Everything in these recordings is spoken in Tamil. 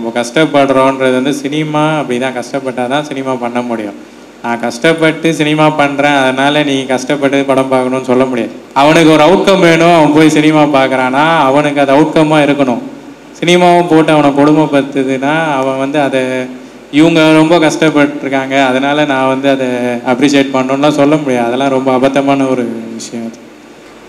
இப்போ கஷ்டப்படுறோன்றது வந்து சினிமா அப்படி தான், கஷ்டப்பட்டால் தான் சினிமா பண்ண முடியும். நான் கஷ்டப்பட்டு சினிமா பண்ணுறேன் அதனால் நீ கஷ்டப்பட்டு படம் பார்க்கணும்னு சொல்ல முடியாது. அவனுக்கு ஒரு அவுட்கம் வேணும், அவன் போய் சினிமா பார்க்குறான்னா அவனுக்கு அது அவுட்கம்மாக இருக்கணும். சினிமாவும் போட்டு அவனை கொடுமைப்படுத்துதுன்னா அவன் வந்து அதை இவங்க ரொம்ப கஷ்டப்பட்டுருக்காங்க அதனால் நான் வந்து அதை அப்ரிஷியேட் பண்ணணும்லாம் சொல்ல முடியாது. அதெல்லாம் ரொம்ப அபத்தமான ஒரு விஷயம்.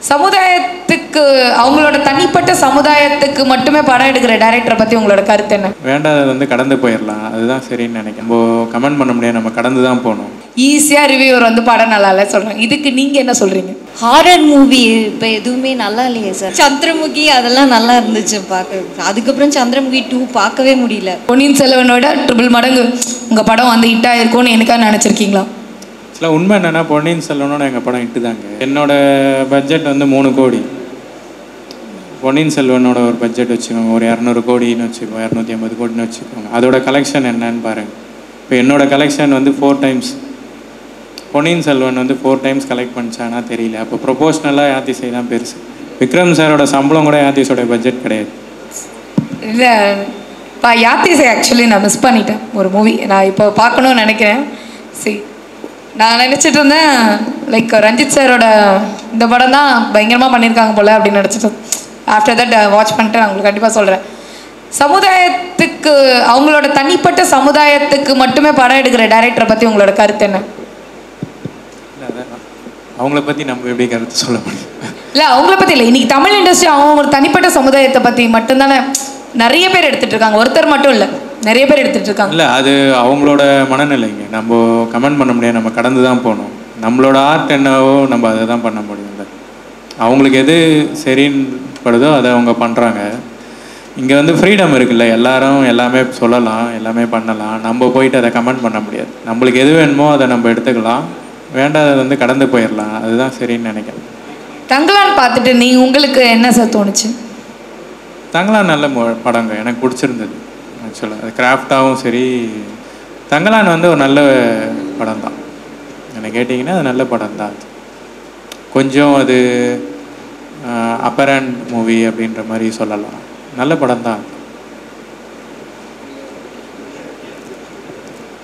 சமுதாயத்துக்கு, அவங்களோட தனிப்பட்ட சமுதாயத்துக்கு மட்டுமே படம் எடுக்கிற டைரக்டரை பற்றி உங்களோட கருத்து என்ன? வேண்டாதது வந்து கடந்து போயிடலாம், அதுதான் சரின்னு நினைக்கிறேன். நம்ம கமெண்ட் பண்ண முடியாது, நம்ம கடந்து தான் போகணும். ஈஸியாக ரிவ்யூவர் வந்து படம் நல்லா இல்லை சொல்கிறாங்க, இதுக்கு நீங்கள் என்ன சொல்கிறீங்க? ஹாரர் மூவி இப்போ எதுவுமே நல்லா இல்லையே சார். சந்திரமுகி அதெல்லாம் நல்லா இருந்துச்சு பார்க்க, அதுக்கப்புறம் சந்திரமுகி 2 பார்க்கவே முடியல. பொன்னியின் செல்வனோட ட்ரிபிள் மடங்கு உங்கள் படம் வந்து ஹிட் ஆகிருக்கும்னு எனக்காக நினச்சிருக்கீங்களா? சில உண்மை என்னென்னா பொன்னியின் செல்வனோட எங்கள் படம் இட்டு தாங்க. என்னோடய பட்ஜெட் வந்து 3 கோடி. பொன்னியின் செல்வனோட ஒரு பட்ஜெட் வச்சுக்கோங்க, ஒரு 200 கோடின்னு வச்சுக்கோங்க, 250 கோடின்னு வச்சுக்கோங்க. அதோட கலெக்ஷன் என்னன்னு பாருங்கள். இப்போ என்னோடய கலெக்ஷன் வந்து 4 டைம்ஸ், பொன்னியின் செல்வன் வந்து 4 டைம்ஸ் கலெக்ட் பண்ணிச்சானா தெரியல. அப்போ ப்ரொபோஷ்னலாக யாத்திசை தான் பெருசு. விக்ரம் சாரோட சம்பளம் கூட யாத்திசோட பட்ஜெட் கிடையாது. இல்லை இப்போ யாத்திசை ஆக்சுவலி நான் மிஸ் பண்ணிட்டேன் ஒரு மூவி, நான் இப்போ பார்க்கணுன்னு நினைக்கிறேன். சரி, நான் நினச்சிட்டு இருந்தேன் லைக் ரஞ்சித் சாரோட இந்த படம் தான் பயங்கரமாக பண்ணியிருக்காங்க போல் அப்படின்னு நினச்சிட்டு, ஆஃப்டர் தட் வாட்ச் பண்ணிட்டு நான் உங்களுக்கு கண்டிப்பாக சொல்கிறேன். சமுதாயத்துக்கு, அவங்களோட தனிப்பட்ட சமுதாயத்துக்கு மட்டுமே படம் எடுக்கிற டைரக்டரை பற்றி உங்களோட கருத்து என்ன? அவங்கள பற்றி நம்ம எப்படி கருத்து சொல்ல முடியும்? இல்லை அவங்கள பற்றி இல்லை, இன்றைக்கி தமிழ் இண்டஸ்ட்ரி அவங்க தனிப்பட்ட சமுதாயத்தை பற்றி மட்டும்தானே நிறைய பேர் எடுத்துகிட்டு இருக்காங்க, ஒருத்தர் மட்டும் இல்லை நிறைய பேர் எடுத்துகிட்டு இருக்காங்க. இல்லை அது அவங்களோட மனநிலைங்க, நம்ம கமெண்ட் பண்ண முடியாது, நம்ம கடந்து தான் போகணும். நம்மளோட ஆர்ட் என்னவோ நம்ம அதை தான் பண்ண முடியும். அவங்களுக்கு எது சரின்னு படுதோ அதை அவங்க பண்ணுறாங்க. இங்கே வந்து ஃப்ரீடம் இருக்குல்ல, எல்லாரும் எல்லாமே சொல்லலாம், எல்லாமே பண்ணலாம். நம்ம போயிட்டு அதை கமெண்ட் பண்ண முடியாது. நம்மளுக்கு எது வேணுமோ அதை நம்ம எடுத்துக்கலாம், வேண்டாத வந்து கடந்து போயிடலாம், அதுதான் சரின்னு நினைக்கிறேன். தங்கலான் பார்த்துட்டு உங்களுக்கு என்ன சார் தோணுச்சு? தங்கலான் நல்ல படங்க, எனக்கு பிடிச்சிருந்தது ஆக்சுவலாக. அது கிராஃப்டாகவும் சரி, தங்கலான் வந்து ஒரு நல்ல படம் தான். என்ன கேட்டிங்கன்னா அது நல்ல படம் தான். கொஞ்சம் அது அப்பரண்ட் மூவி அப்படின்ற மாதிரி சொல்லலாம், நல்ல படம் தான்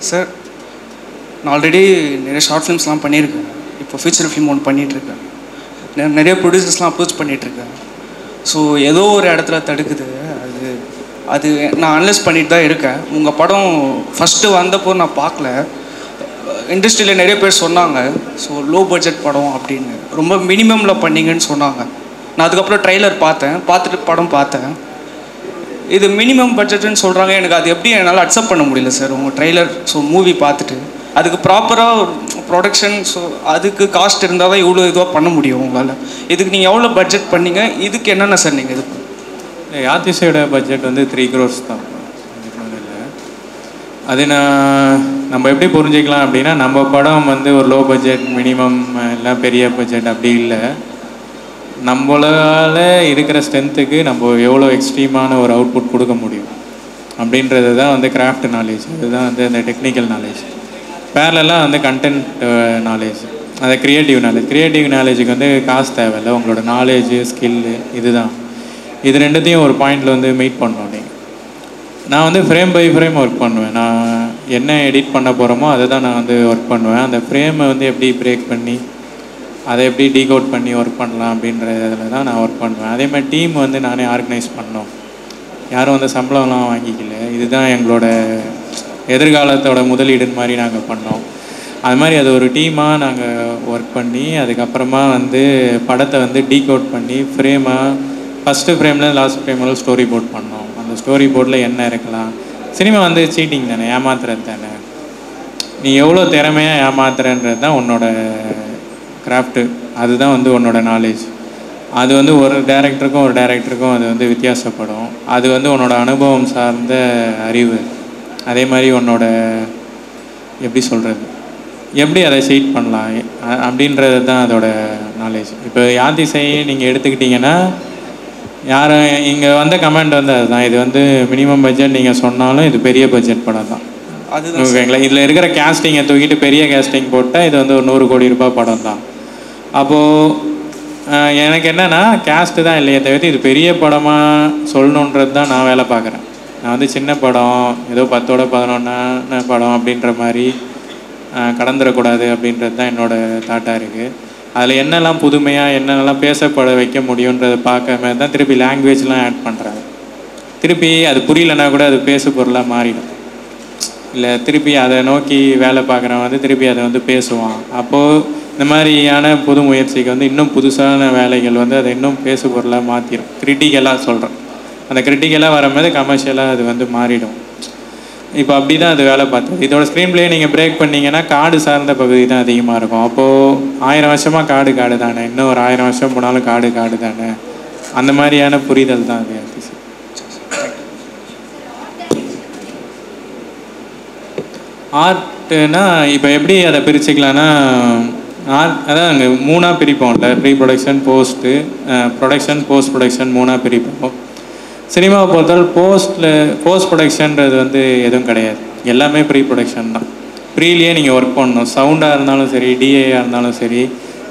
சார். நான் ஆல்ரெடி நிறைய ஷார்ட் ஃபிலிம்ஸ்லாம் பண்ணியிருக்கேன், இப்போ ஃபியூச்சர் ஃபிலிம் ஒன்று பண்ணிகிட்ருக்கேன், நிறைய ப்ரொடியூசர்ஸ்லாம் அப்ரோச் பண்ணிகிட்ருக்கேன். ஸோ ஏதோ ஒரு இடத்துல தடுக்குது, அது நான் அனலைஸ் பண்ணிட்டு தான் இருக்கேன். உங்கள் படம் ஃபஸ்ட்டு வந்தப்போ நான் பார்க்கல, இண்டஸ்ட்ரியில் நிறைய பேர் சொன்னாங்க ஸோ லோ பட்ஜெட் படம் அப்படின்னு, ரொம்ப மினிமமில் பண்ணிங்கன்னு சொன்னாங்க. நான் அதுக்கப்புறம் ட்ரெய்லர் பார்த்துட்டு படம் பார்த்தேன். இது மினிமம் பட்ஜெட்டுன்னு சொல்கிறாங்க, எனக்கு அது எப்படி என்னால் அக்செப்ட் பண்ண முடியல சார். உங்கள் ட்ரெய்லர் ஸோ மூவி பார்த்துட்டு அதுக்கு ப்ராப்பராக ப்ரொடக்ஷன், ஸோ அதுக்கு காஸ்ட் இருந்தால் தான் இவ்வளோ இதுவாக பண்ண முடியும் உங்களால். இதுக்கு நீங்கள் எவ்வளோ பட்ஜெட் பண்ணீங்க, இதுக்கு என்னென்ன சார் நீங்கள் இது? யாத்திசையோட பட்ஜெட் வந்து 3 crores தான். இல்லை அது நம்ம எப்படி புரிஞ்சிக்கலாம் அப்படின்னா, நம்ம படம் வந்து ஒரு லோ பட்ஜெட், மினிமம் இல்லை பெரிய பட்ஜெட் அப்படி இல்லை. நம்மளால் இருக்கிற ஸ்ட்ரென்த்துக்கு நம்ம எவ்வளோ எக்ஸ்ட்ரீமான ஒரு அவுட்புட் கொடுக்க முடியும் அப்படின்றது தான் வந்து கிராஃப்ட் நாலேஜ், அதுதான் வந்து அந்த டெக்னிக்கல் நாலேஜ். பேரலாக வந்து கண்டென்ட் நாலேஜ், அந்த க்ரியேட்டிவ் நாலேஜ். க்ரியேட்டிவ் நாலேஜுக்கு வந்து காசு தேவையில்லை, உங்களோட நாலேஜு ஸ்கில்லு இதுதான். இது ரெண்டுத்தையும் ஒரு பாயிண்டில் வந்து மீட் பண்ணணும் நீங்கள். நான் வந்து ஃப்ரேம் பை ஃப்ரேம் ஒர்க் பண்ணுவேன். நான் என்ன எடிட் பண்ண போகிறோமோ அதை தான் நான் வந்து ஒர்க் பண்ணுவேன். அந்த ஃப்ரேமை வந்து எப்படி பிரேக் பண்ணி அதை எப்படி டீகோட் பண்ணி ஒர்க் பண்ணலாம் அப்படின்றதுல தான் நான் ஒர்க் பண்ணுவேன். அதேமாதிரி டீம் வந்து நானே ஆர்கனைஸ் பண்ணோம், யாரும் வந்து சம்பளம்லாம் வாங்கிக்கல. இதுதான் எங்களோட எதிர்காலத்தோட முதலீடுன்னு மாதிரி நாங்கள் பண்ணோம். அது மாதிரி அது ஒரு டீமாக நாங்கள் ஒர்க் பண்ணி அதுக்கப்புறமா வந்து படத்தை வந்து டீகோட் பண்ணி ஃப்ரேமாக ஃபஸ்ட்டு ஃப்ரேமில் லாஸ்ட் ஃப்ரேமில் ஸ்டோரி போர்ட் பண்ணோம். அந்த ஸ்டோரி போர்டில் என்ன இருக்கலாம். சினிமா வந்து சீட்டிங் தானே, ஏமாத்துறது தானே. நீ எவ்வளோ திறமையாக ஏமாத்துறன்றது தான் உன்னோட கிராஃப்ட்டு, அதுதான் வந்து உன்னோட நாலேஜ். அது வந்து ஒரு டைரக்டருக்கும் அது வந்து வித்தியாசப்படும். அது வந்து உன்னோட அனுபவம் சார்ந்த அறிவு. அதே மாதிரி உன்னோட எப்படி சொல்கிறது, எப்படி அதை சீட் பண்ணலாம் அப்படின்றது தான் அதோட நாலேஜ். இப்போ யாத்திசையை நீங்கள் எடுத்துக்கிட்டிங்கன்னா, யாரும் இங்கே வந்த கமெண்ட் வந்து அதுதான், இது வந்து மினிமம் பட்ஜெட் நீங்கள் சொன்னாலும் இது பெரிய பட்ஜெட் படம் தான். ஓகேங்களா, இதில் இருக்கிற கேஸ்டிங்கை தூக்கிட்டு பெரிய கேஸ்டிங் போட்டால் இது வந்து ஒரு 100 கோடி ரூபாய் படம் தான். அப்போது எனக்கு என்னென்னா கேஸ்ட்டு தான் இல்லையே தவிர்த்து இது பெரிய படமாக சொல்லணுன்றது தான் நான் வேலை பார்க்குறேன். நான் வந்து சின்ன படம் ஏதோ 10ஓட 11 படம் அப்படின்ற மாதிரி கடந்துடக்கூடாது அப்படின்றது தான் என்னோடய தாட்டாக இருக்குது. அதில் என்னெல்லாம் புதுமையாக என்னென்னலாம் பேசப்பட வைக்க முடியுன்றதை பார்க்காம தான் திருப்பி லாங்குவேஜ்லாம் ஆட் பண்ணுறாங்க. திருப்பி அது புரியலன்னா கூட அது பேசு பொருளாக மாறிடும். இல்லை திருப்பி அதை நோக்கி வேலை பார்க்குறவன் வந்து திருப்பி அதை வந்து பேசுவான். அப்போது இந்த மாதிரியான புது முயற்சிக்கு வந்து இன்னும் புதுசான வேலைகள் வந்து அதை இன்னும் பேசு பொருளாக மாற்றிடும். கிரிட்டிக்கலாக சொல்கிறேன். அந்த கிரிட்டிக்கலாக வரும்போது கமர்ஷியலாக அது வந்து மாறிடும். இப்போ அப்படி தான் அது வேலை பார்த்தது. இதோட ஸ்க்ரீன் பிளே நீங்கள் பிரேக் பண்ணிங்கன்னா காடு சார்ந்த பகுதி தான் அதிகமாக இருக்கும். அப்போது 1000 வருஷமாக காடு தானே, இன்னும் ஒரு 1000 வருஷம் போனாலும் காடு தானே, அந்த மாதிரியான புரிதல் தான் அது. ஆர்ட்னா இப்போ எப்படி அதை பிரிச்சுக்கலான்னா, அதான் அங்கே 3ஆக பிரிப்போம்ல, pre production post production post production 3ஆக பிரிப்போம். சினிமாவை பொறுத்தவரை போஸ்ட் ப்ரொடக்ஷன்றது வந்து எதுவும் கிடையாது, எல்லாமே ப்ரீ ப்ரொடக்ஷன் தான். ப்ரீலேயே நீங்கள் ஒர்க் பண்ணணும். சவுண்டாக இருந்தாலும் சரி, டிஏயாக இருந்தாலும் சரி,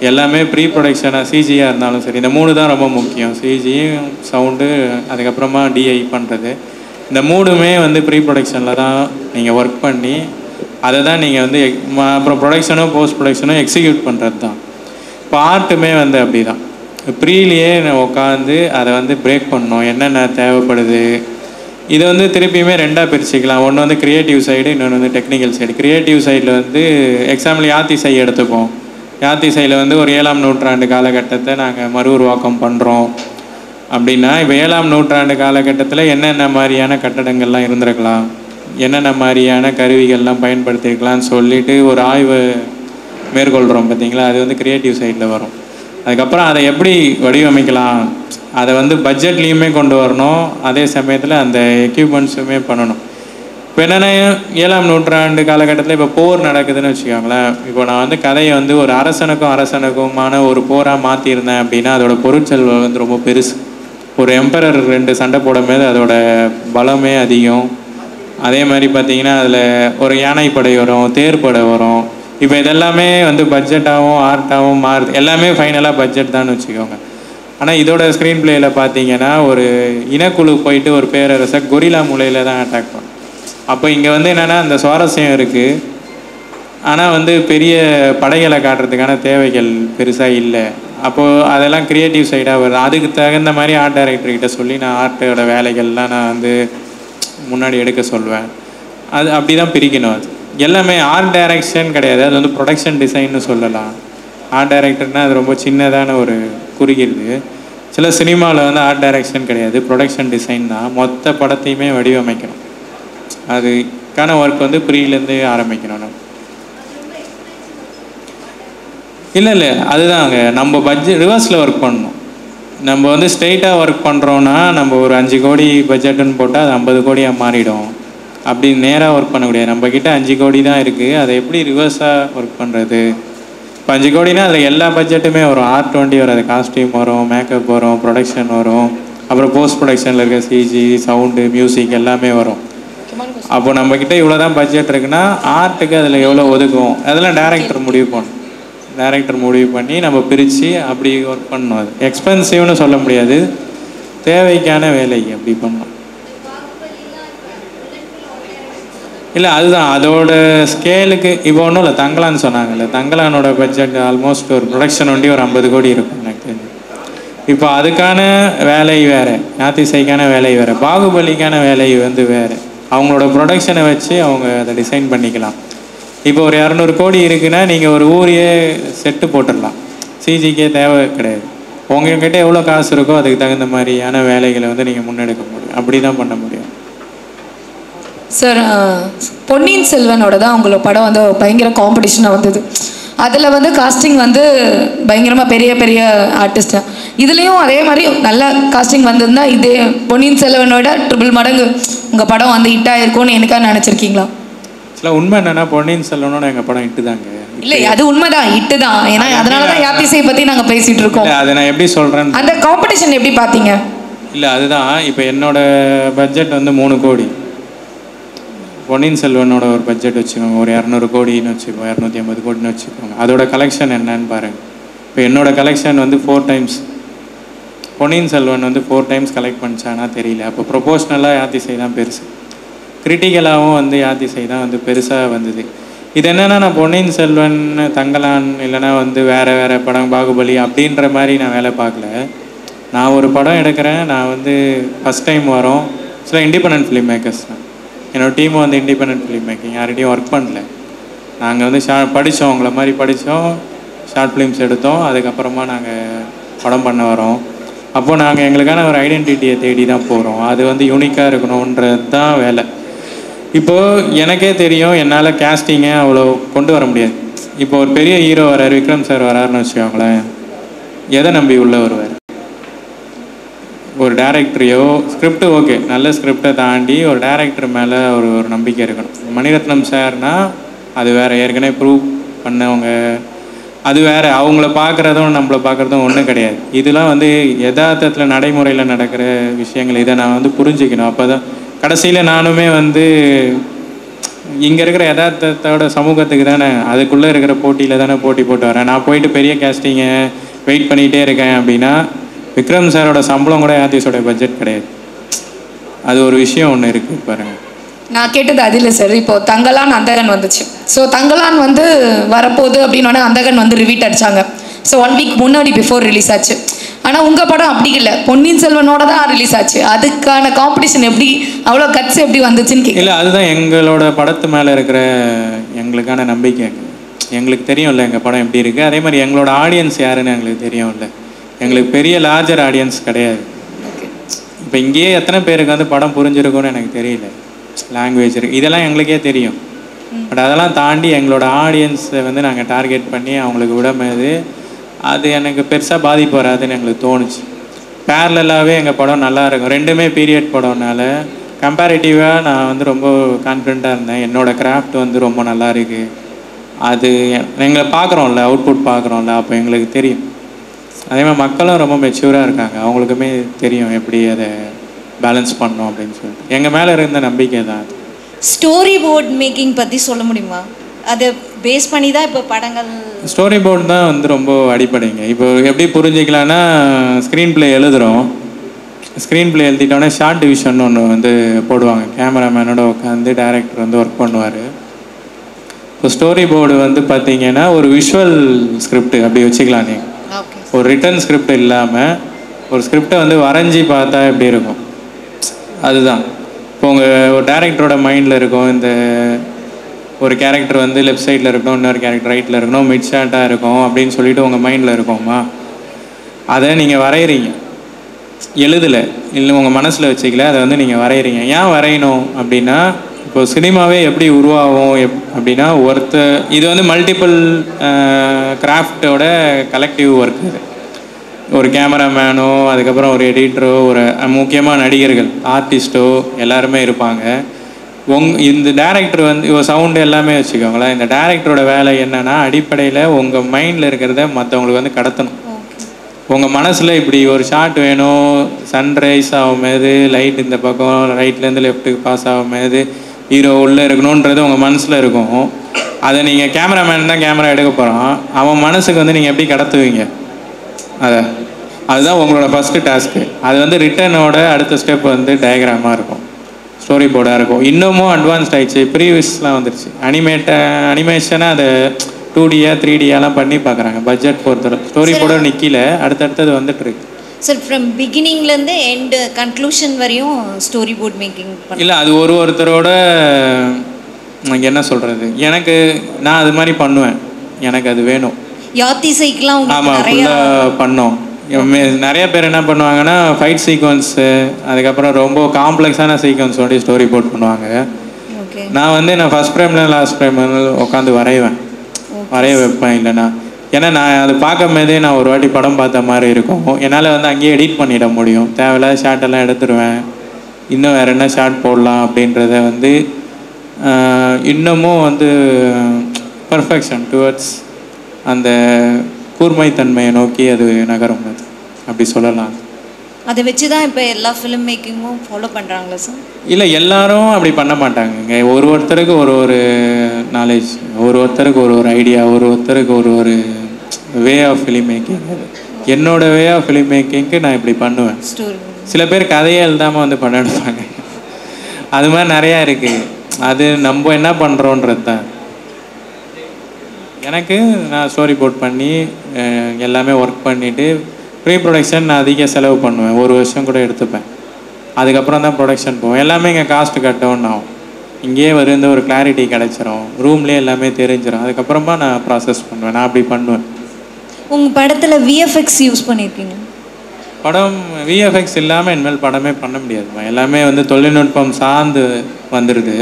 எல்லாமே ப்ரீ ப்ரொடக்ஷனாக சிஜியாக இருந்தாலும் சரி, இந்த 3 தான் ரொம்ப முக்கியம். சிஜியும் சவுண்டு அதுக்கப்புறமா டிஐ பண்ணுறது, இந்த 3மே வந்து ப்ரீ ப்ரொடக்ஷனில் தான் நீங்கள் ஒர்க் பண்ணி அதை தான் நீங்கள் வந்து அப்புறம் ப்ரொடக்ஷனும் போஸ்ட் ப்ரொடக்ஷனும் எக்ஸிக்யூட் பண்ணுறது தான். இப்போ ஆர்ட்டுமே வந்து அப்படி தான். ப்ரீலேயே உட்காந்து அதை வந்து பிரேக் பண்ணணும், என்னென்ன தேவைப்படுது. இதை வந்து திருப்பியுமே 2ஆக பிரிச்சுக்கலாம். ஒன்று வந்து க்ரியேட்டிவ் சைடு, இன்னொன்று வந்து டெக்னிக்கல் சைடு. க்ரியேட்டிவ் சைடில் வந்து எக்ஸாம்பிள் யாத்திசை எடுத்துப்போம். யாத்திசையில் வந்து ஒரு 7ஆம் நூற்றாண்டு காலகட்டத்தை நாங்கள் மறு உருவாக்கம் பண்ணுறோம் அப்படின்னா, இப்போ 7ஆம் நூற்றாண்டு காலகட்டத்தில் என்னென்ன மாதிரியான கட்டடங்கள்லாம் இருந்திருக்கலாம், என்னென்ன மாதிரியான கருவிகள்லாம் பயன்படுத்தியிருக்கலாம்னு சொல்லிட்டு ஒரு ஆய்வு மேற்கொள்கிறோம் பார்த்தீங்களா, அது வந்து க்ரியேட்டிவ் சைடில் வரும். அதுக்கப்புறம் அதை எப்படி வடிவமைக்கலாம், அதை வந்து பட்ஜெட்லேயுமே கொண்டு வரணும், அதே சமயத்தில் அந்த எக்யூப்மெண்ட்ஸுமே பண்ணணும். இப்போ என்னென்னா 7ஆம் நூற்றாண்டு காலகட்டத்தில் இப்போ போர் நடக்குதுன்னு வச்சுக்கோங்களேன். இப்போ நான் வந்து கதையை வந்து ஒரு அரசனுக்குமான ஒரு போராக மாற்றியிருந்தேன் அப்படின்னா அதோட பொருட்செல்வம் வந்து ரொம்ப பெருசு. ஒரு எம்பரர் 2 சண்டை போடும்போது அதோட பலமே அதிகம். அதே மாதிரி பார்த்திங்கன்னா அதில் ஒரு யானைப்படை வரும், தேர்ப்படை வரும். இப்போ இதெல்லாமே வந்து பட்ஜெட்டாகவும் ஆர்ட்டாகவும் மாறுது. எல்லாமே ஃபைனலாக பட்ஜெட் தான் வச்சுக்கோங்க. ஆனால் இதோட ஸ்க்ரீன் பிளேயில் பார்த்தீங்கன்னா ஒரு இனக்குழு போயிட்டு ஒரு பேரரசை கொரில்லா மூலையில் தான் அட்டாக் பண்ணும். அப்போ இங்கே வந்து என்னென்னா அந்த சுவாரஸ்யம் இருக்குது, ஆனால் வந்து பெரிய படைகளை காட்டுறதுக்கான தேவைகள் பெருசாக இல்லை. அப்போது அதெல்லாம் க்ரியேட்டிவ் சைடாக வருது. அதுக்கு தகுந்த மாதிரி ஆர்ட் டைரக்டர்கிட்ட சொல்லி நான் ஆர்ட்டோட வேலைகள்லாம் நான் வந்து முன்னாடி எடுக்க சொல்வேன். அது அப்படி தான் பிரிக்கணும். அது எல்லாமே ஆர்ட் டைரக்ஷன் கிடையாது, அது வந்து ப்ரொடக்ஷன் டிசைன்னு சொல்லலாம். ஆர்ட் டைரக்டர்னால் அது ரொம்ப சின்னதான ஒரு குறிகிறது. சில சினிமாவில் வந்து ஆர்ட் டைரக்ஷன் கிடையாது, ப்ரொடக்ஷன் டிசைன் தான். மொத்த படத்தையுமே வடிவமைக்கணும். அதுக்கான ஒர்க் வந்து ப்ரீலேருந்து ஆரம்பிக்கணும். நம்ம இல்லை அதுதாங்க, நம்ம பட்ஜெட் ரிவர்ஸில் ஒர்க் பண்ணணும். நம்ம வந்து ஸ்ட்ரெயிட்டாக ஒர்க் பண்ணுறோன்னா நம்ம ஒரு 5 கோடி பட்ஜெட்டுன்னு போட்டால் அது 50 கோடியாக மாறிடும். அப்படி நேராக ஒர்க் பண்ண முடியாது. நம்மக்கிட்ட 5 கோடி தான் இருக்குது, அதை எப்படி ரிவர்ஸாக ஒர்க் பண்ணுறது? இப்போ 5 கோடினா அதில் எல்லா பட்ஜெட்டுமே வரும். R20 வராது, காஸ்டியூம் வரும், மேக்கப் வரும், ப்ரொடக்ஷன் வரும், அப்புறம் போஸ்ட் ப்ரொடக்ஷனில் இருக்க சிஜி, சவுண்டு, மியூசிக் எல்லாமே வரும். அப்போ நம்மக்கிட்ட இவ்வளோ தான் பட்ஜெட் இருக்குன்னா ஆர்ட்டுக்கு அதில் எவ்வளோ ஒதுக்கும் அதெல்லாம் டேரக்டர் முடிவு பண்ணணும். டேரக்டர் முடிவு பண்ணி நம்ம பிரித்து அப்படி ஒர்க் பண்ணணும். அது எக்ஸ்பென்சிவ்னு சொல்ல முடியாது, தேவைக்கான வேலை அப்படி பண்ணணும். இல்லை அதுதான் அதோட ஸ்கேலுக்கு. இப்போ ஒன்றும் இல்லை, தங்கலான்னு சொன்னாங்கல்ல, தங்கலானோட பட்ஜெட் ஆல்மோஸ்ட் ஒரு ப்ரொடக்ஷன் ஒண்டி ஒரு 50 கோடி இருக்கும் எனக்கு தெரிஞ்சு. இப்போ அதுக்கான வேலை வேறு, யாத்திசைக்கான வேலை வேறு, பாகுபலிக்கான வேலை வந்து வேறு. அவங்களோட ப்ரொடக்ஷனை வச்சு அவங்க அதை டிசைன் பண்ணிக்கலாம். இப்போ ஒரு 200 கோடி இருக்குன்னா நீங்கள் ஒரு ஊரையே செட்டு போட்டுடலாம், சிஜிக்கே தேவை கிடையாது. உங்கள்கிட்ட எவ்வளோ காசு இருக்கோ அதுக்கு தகுந்த மாதிரியான வேலைகளை வந்து நீங்கள் முன்னெடுக்க முடியும். அப்படி தான் பண்ண முடியும். சார், பொன்னியின் செல்வனோட தான் உங்களோட படம் வந்து பயங்கர காம்படிஷனாக வந்தது. அதில் வந்து காஸ்டிங் வந்து பயங்கரமாக பெரிய பெரிய ஆர்டிஸ்ட்டு. இதுலேயும் அதே மாதிரி நல்ல காஸ்டிங் வந்திருந்தா இதே பொன்னியின் செல்வனோட 3 மடங்கு உங்கள் படம் வந்து ஹிட் ஆகிருக்கும்னு எனக்காக நினச்சிருக்கீங்களா? இல்லை, உண்மை என்னென்னா பொன்னியின் செல்வனோட எங்கள் படம் ஹிட்டு தாங்க. இல்லை அது உண்மைதான், ஹிட்டு தான். ஏன்னா அதனால தான் யாத்திசையை பற்றி நாங்கள் பேசிகிட்டு இருக்கோம். அதை நான் எப்படி சொல்கிறேன், அந்த காம்படிஷன் எப்படி பார்த்தீங்க? இல்லை அதுதான், இப்போ என்னோட பட்ஜெட் வந்து 3 கோடி. பொன்னியின் செல்வனோட ஒரு பட்ஜெட் வச்சுக்கோங்க, ஒரு 200 கோடின்னு வச்சுக்கோங்க, 250 கோடின்னு வச்சுக்கோங்க. அதோட கலெக்ஷன் என்னன்னு பாருங்கள். இப்போ என்னோடய கலெக்ஷன் வந்து 4 டைம்ஸ் பொன்னியின் செல்வன் வந்து 4 டைம்ஸ் கலெக்ட் பண்ணிச்சானா தெரியல. அப்போ ப்ரொபோஷ்னலாக யாத்திசை தான் பெருசு, கிரிட்டிக்கலாகவும் வந்து யாத்திசை தான் வந்து பெருசாக வந்தது. இது என்னென்னா, நான் பொன்னியின் செல்வன், தங்கலான், இல்லைனா வந்து வேறு வேறு படம், பாகுபலி அப்படின்ற மாதிரி நான் வேலை பார்க்கல. நான் ஒரு படம் எடுக்கிறேன், நான் வந்து ஃபஸ்ட் டைம் வரோம். சில இண்டிபெண்டன்ட் ஃபிலிம் மேக்கர்ஸ் தான், என்னோடய டீம் வந்து இண்டிபெண்டன்ட் ஃபிலிம் மேக்கிங், யார்கிட்டையும் ஒர்க் பண்ணல. நாங்கள் வந்து படித்தோம், உங்களை மாதிரி படித்தோம், ஷார்ட் ஃபிலிம்ஸ் எடுத்தோம், அதுக்கப்புறமா நாங்கள் படம் பண்ண வரோம். அப்போது நாங்கள் எங்களுக்கான ஒரு ஐடென்டிட்டியை தேடி தான் போகிறோம். அது வந்து யூனிக்காக இருக்கணுன்றது தான் வேலை. இப்போது எனக்கே தெரியும், என்னால் கேஸ்டிங்கை அவ்வளோ கொண்டு வர முடியாது. இப்போ ஒரு பெரிய ஹீரோ வரார், விக்ரம் சார் வராருன்னு வச்சுக்கோங்களேன், எதை நம்பி உள்ளே வருவார்? ஒரு டேரக்டரையோ, ஸ்கிரிப்டு ஓகே, நல்ல ஸ்கிரிப்டை தாண்டி ஒரு டேரக்டர் மேலே ஒரு நம்பிக்கை இருக்கணும். மணிரத்னம் சார்னால் அது வேறு, ஏற்கனவே ப்ரூவ் பண்ணவங்க, அது வேறு. அவங்கள பார்க்குறதும் நம்மளை பார்க்குறதும் ஒன்றும் கிடையாது. இதெல்லாம் வந்து யதார்த்தத்தில் நடைமுறையில் நடக்கிற விஷயங்கள். இதை நான் வந்து புரிஞ்சுக்கணும். அப்போ தான் கடைசியில் நானுமே வந்து இங்கே இருக்கிற யதார்த்தத்தோட சமூகத்துக்கு தானே, அதுக்குள்ளே இருக்கிற போட்டியில் தானே போட்டி போட்டு வரேன். நான் போயிட்டு பெரிய கேஸ்டிங்கை வெயிட் பண்ணிகிட்டே இருக்கேன் அப்படின்னா, விக்ரம் சாரோட சம்பளம் கூட யாத்திஸோட பட்ஜெட் கிடையாது. அது ஒரு விஷயம் ஒன்று இருக்குது பாருங்கள். நான் கேட்டது அது இல்லை சார். இப்போது தங்கலான் அந்தகன் வந்துச்சு. ஸோ தங்கலான் வந்து வரப்போகுது அப்படின்னோடனே அந்தகன் வந்து ரிவீட் அடித்தாங்க. ஸோ 1 வீக் முன்னாடி பிஃபோர் ரிலீஸ் ஆச்சு. ஆனால் உங்கள் படம் அப்படி இல்லை, பொன்னியின் செல்வனோட தான் ரிலீஸ் ஆச்சு. அதுக்கான காம்படிஷன் எப்படி, அவ்வளோ கட்ஸ் எப்படி வந்துச்சுன்னு கேட்க. இல்லை, அதுதான் எங்களோட படத்து மேலே இருக்கிற எங்களுக்கான நம்பிக்கை. எங்களுக்கு தெரியும்ல எங்கள் படம் எப்படி இருக்குது. அதே மாதிரி எங்களோட ஆடியன்ஸ் யாருன்னு எங்களுக்கு தெரியும்ல. எங்களுக்கு பெரிய லார்ஜர் ஆடியன்ஸ் கிடையாது. இப்போ இங்கேயே எத்தனை பேருக்கு வந்து படம் புரிஞ்சிருக்கும்னு எனக்கு தெரியல. லாங்குவேஜ் இருக்குது, இதெல்லாம் எங்களுக்கே தெரியும். பட் அதெல்லாம் தாண்டி எங்களோட ஆடியன்ஸை வந்து நாங்கள் டார்கெட் பண்ணி அவங்களுக்கு விடும்போது அது எனக்கு பெருசாக பாதிப்பு வராதுன்னு எங்களுக்கு தோணுச்சு. பேரலாகவே எங்கள் படம் நல்லா இருக்கும். ரெண்டுமே பீரியட் படம்னால கம்பேரிட்டிவாக நான் வந்து ரொம்ப கான்ஃபிடெண்ட்டாக இருந்தேன். என்னோடய கிராஃப்ட் வந்து ரொம்ப நல்லா இருக்குது. அது எங்களை பார்க்குறோம்ல, அவுட்புட் பார்க்குறோம்ல, அப்போ எங்களுக்கு தெரியும். அதே மாதிரி மக்களும் ரொம்ப மெச்சூராக இருக்காங்க, அவங்களுக்குமே தெரியும் எப்படி அதை பேலன்ஸ் பண்ணோம் அப்படின்னு சொல்லிட்டு. எங்கள் மேலே இருந்த நம்பிக்கை தான். ஸ்டோரி போர்ட் மேக்கிங் பற்றி சொல்ல முடியுமா? அதை பேஸ் பண்ணி தான் இப்போ படங்கள். ஸ்டோரி போர்டு தான் வந்து ரொம்ப அடிப்படைங்க. இப்போ எப்படி புரிஞ்சிக்கலான்னா, ஸ்க்ரீன் ப்ளே எழுதுகிறோம், ஸ்க்ரீன் ப்ளே எழுதிட்டோன்னே ஷார்ட் டிவிஷன் ஒன்று வந்து போடுவாங்க. கேமராமேனோட உட்காந்து டைரக்டர் வந்து ஒர்க் பண்ணுவார். இப்போ ஸ்டோரி போர்டு வந்து பார்த்தீங்கன்னா ஒரு விஷுவல் ஸ்கிரிப்ட் அப்படி வச்சுக்கலாம். நீங்கள் ஒரு ரிட்டன் ஸ்கிரிப்ட் இல்லாமல் ஒரு ஸ்கிரிப்டை வந்து வரைஞ்சி பார்த்தா எப்படி இருக்கும், அதுதான். இப்போ உங்கள் ஒரு டேரக்டரோட மைண்டில் இருக்கும், இந்த ஒரு கேரக்டர் வந்து லெஃப்ட் சைடில் இருக்கணும், இன்னொரு கேரக்டர் ரைட்டில் இருக்கணும், மிட் ஷார்ட்டாக இருக்கும் அப்படின்னு சொல்லிட்டு உங்கள் மைண்டில் இருக்கும்மா. அதை நீங்கள் வரைகிறீங்க, எழுதலை, இல்லை உங்கள் மனசில் வச்சுக்கல, அதை வந்து நீங்கள் வரைகிறீங்க. ஏன் வரையணும் அப்படின்னா, இப்போ சினிமாவே எப்படி உருவாகும் அப்படின்னா, இது வந்து மல்டிபிள் கிராஃப்டோட கலெக்டிவ் ஒர்க். இது ஒரு கேமராமேனோ, அதுக்கப்புறம் ஒரு எடிட்டரோ, ஒரு முக்கியமாக நடிகர்கள், ஆர்டிஸ்ட்டோ எல்லாருமே இருப்பாங்க. இந்த டேரக்டர் வந்து இப்போ சவுண்டு எல்லாமே வச்சுக்கோங்களேன். இந்த டேரக்டரோட வேலை என்னென்னா, அடிப்படையில் உங்கள் மைண்டில் இருக்கிறத மற்றவங்களுக்கு வந்து கடத்தணும். உங்கள் மனசில் இப்படி ஒரு ஷாட் வேணும், சன்ரைஸ் ஆகும்போது லைட் இந்த பக்கம் ரைட்லேருந்து லெஃப்ட்டுக்கு பாஸ் ஆகும்போது ஹீரோ உள்ளே இருக்கணுன்றது உங்கள் மனசில் இருக்கும். அதை நீங்கள் கேமராமேன் தான் கேமரா எடுக்க போகிறான், அவன் மனசுக்கு வந்து நீங்கள் எப்படி கடத்துவீங்க? அதுதான் உங்களோட ஃபஸ்ட்டு டாஸ்க்கு. அது வந்து ரிட்டனோட அடுத்த ஸ்டெப் வந்து டயக்ராமாக இருக்கும், ஸ்டோரி போர்டாக இருக்கும். இன்னமும் அட்வான்ஸ்ட் ஆகிடுச்சு, ப்ரீவியஸ்லாம் வந்துடுச்சு. அனிமேஷனாக அதை 2Dயா 3Dயாலாம் பண்ணி பார்க்குறாங்க. பட்ஜெட் பொறுத்தவரை ஸ்டோரி போர்டை நிற்கல, அடுத்தடுத்தது வந்துட்டுருக்கு. சார், ஃப்ரம் பிகினிங்லேருந்து எண்டு கன்க்ளூஷன் வரையும் ஸ்டோரி போர்ட் மேக்கிங் இல்லை, அது ஒருத்தரோட என்ன சொல்கிறது, எனக்கு நான் அது மாதிரி பண்ணுவேன், எனக்கு அது வேணும். யாத்திசைக்கெலாம் ஆமாம், ஃபுல்லாக பண்ணோம். நிறைய பேர் என்ன பண்ணுவாங்கன்னா, ஃபைட் சீக்வன்ஸு, அதுக்கப்புறம் ரொம்ப காம்ப்ளெக்ஸான சீக்வன்ஸோட ஸ்டோரி போர்ட் பண்ணுவாங்க. நான் வந்து ஃபஸ்ட் ஃப்ரேமில் லாஸ்ட் ஃப்ரேம் உட்காந்து வரைய வைப்பேன். இல்லைன்னா ஏன்னா நான் அது பார்க்கும் போதே நான் ஒரு வாட்டி படம் பார்த்த மாதிரி இருக்கும். என்னால் வந்து அங்கேயே எடிட் பண்ணிட முடியும், தேவையில்லாத ஷார்ட்டெல்லாம் எடுத்துருவேன், இன்னும் வேறு என்ன ஷார்ட் போடலாம் அப்படின்றத வந்து இன்னமும் வந்து பர்ஃபெக்ஷன் டுவர்ட்ஸ் அந்த கூர்மைத்தன்மையை நோக்கி அது நகரும், அது அப்படி சொல்லலாம். அதை வச்சு தான் இப்போ எல்லா ஃபிலிம் மேக்கிங்கும் ஃபாலோ பண்ணுறாங்களா சார்? இல்லை, எல்லாரும் அப்படி பண்ண மாட்டாங்க. ஒருத்தருக்கு ஒரு நாலேஜ், ஒருத்தருக்கு ஒரு ஐடியா, ஒருத்தருக்கு ஒரு வே ஆஃப் ஃபிலிம் மேக்கிங். என்னோட வே ஆஃப் ஃபிலிம் மேக்கிங்க்கு நான் இப்படி பண்ணுவேன். ஸ்டோரி சில பேர் கதையே எழுதாமல் வந்து படம் எடுப்பாங்க. அது மாதிரி நிறையா இருக்குது. அது நம்ம என்ன பண்ணுறோன்றது தான். எனக்கு நான் ஸ்டோரி போர்ட் பண்ணி எல்லாமே ஒர்க் பண்ணிவிட்டு ப்ரீ ப்ரொடக்ஷன் நான் அதிக செலவு பண்ணுவேன். 1 வருஷம் கூட எடுத்துப்பேன். அதுக்கப்புறம் தான் ப்ரொடக்ஷன் போவோம். எல்லாமே இங்கே காஸ்ட்டு கட்டவுன் ஆகும். இங்கேயே வந்து ஒரு கிளாரிட்டி கிடச்சிரும், ரூம்லேயே எல்லாமே தெரிஞ்சிடும். அதுக்கப்புறமா நான் ப்ராசஸ் பண்ணுவேன். நான் அப்படி பண்ணுவேன். உங்கள் படத்தில் விஎஃப்எக்ஸ் யூஸ் பண்ணியிருக்கீங்க? படம் விஎஃப்எக்ஸ் இல்லாமல் இனிமேல் படமே பண்ண முடியாதுமா. எல்லாமே வந்து தொழில்நுட்பம் சார்ந்து வந்துடுது.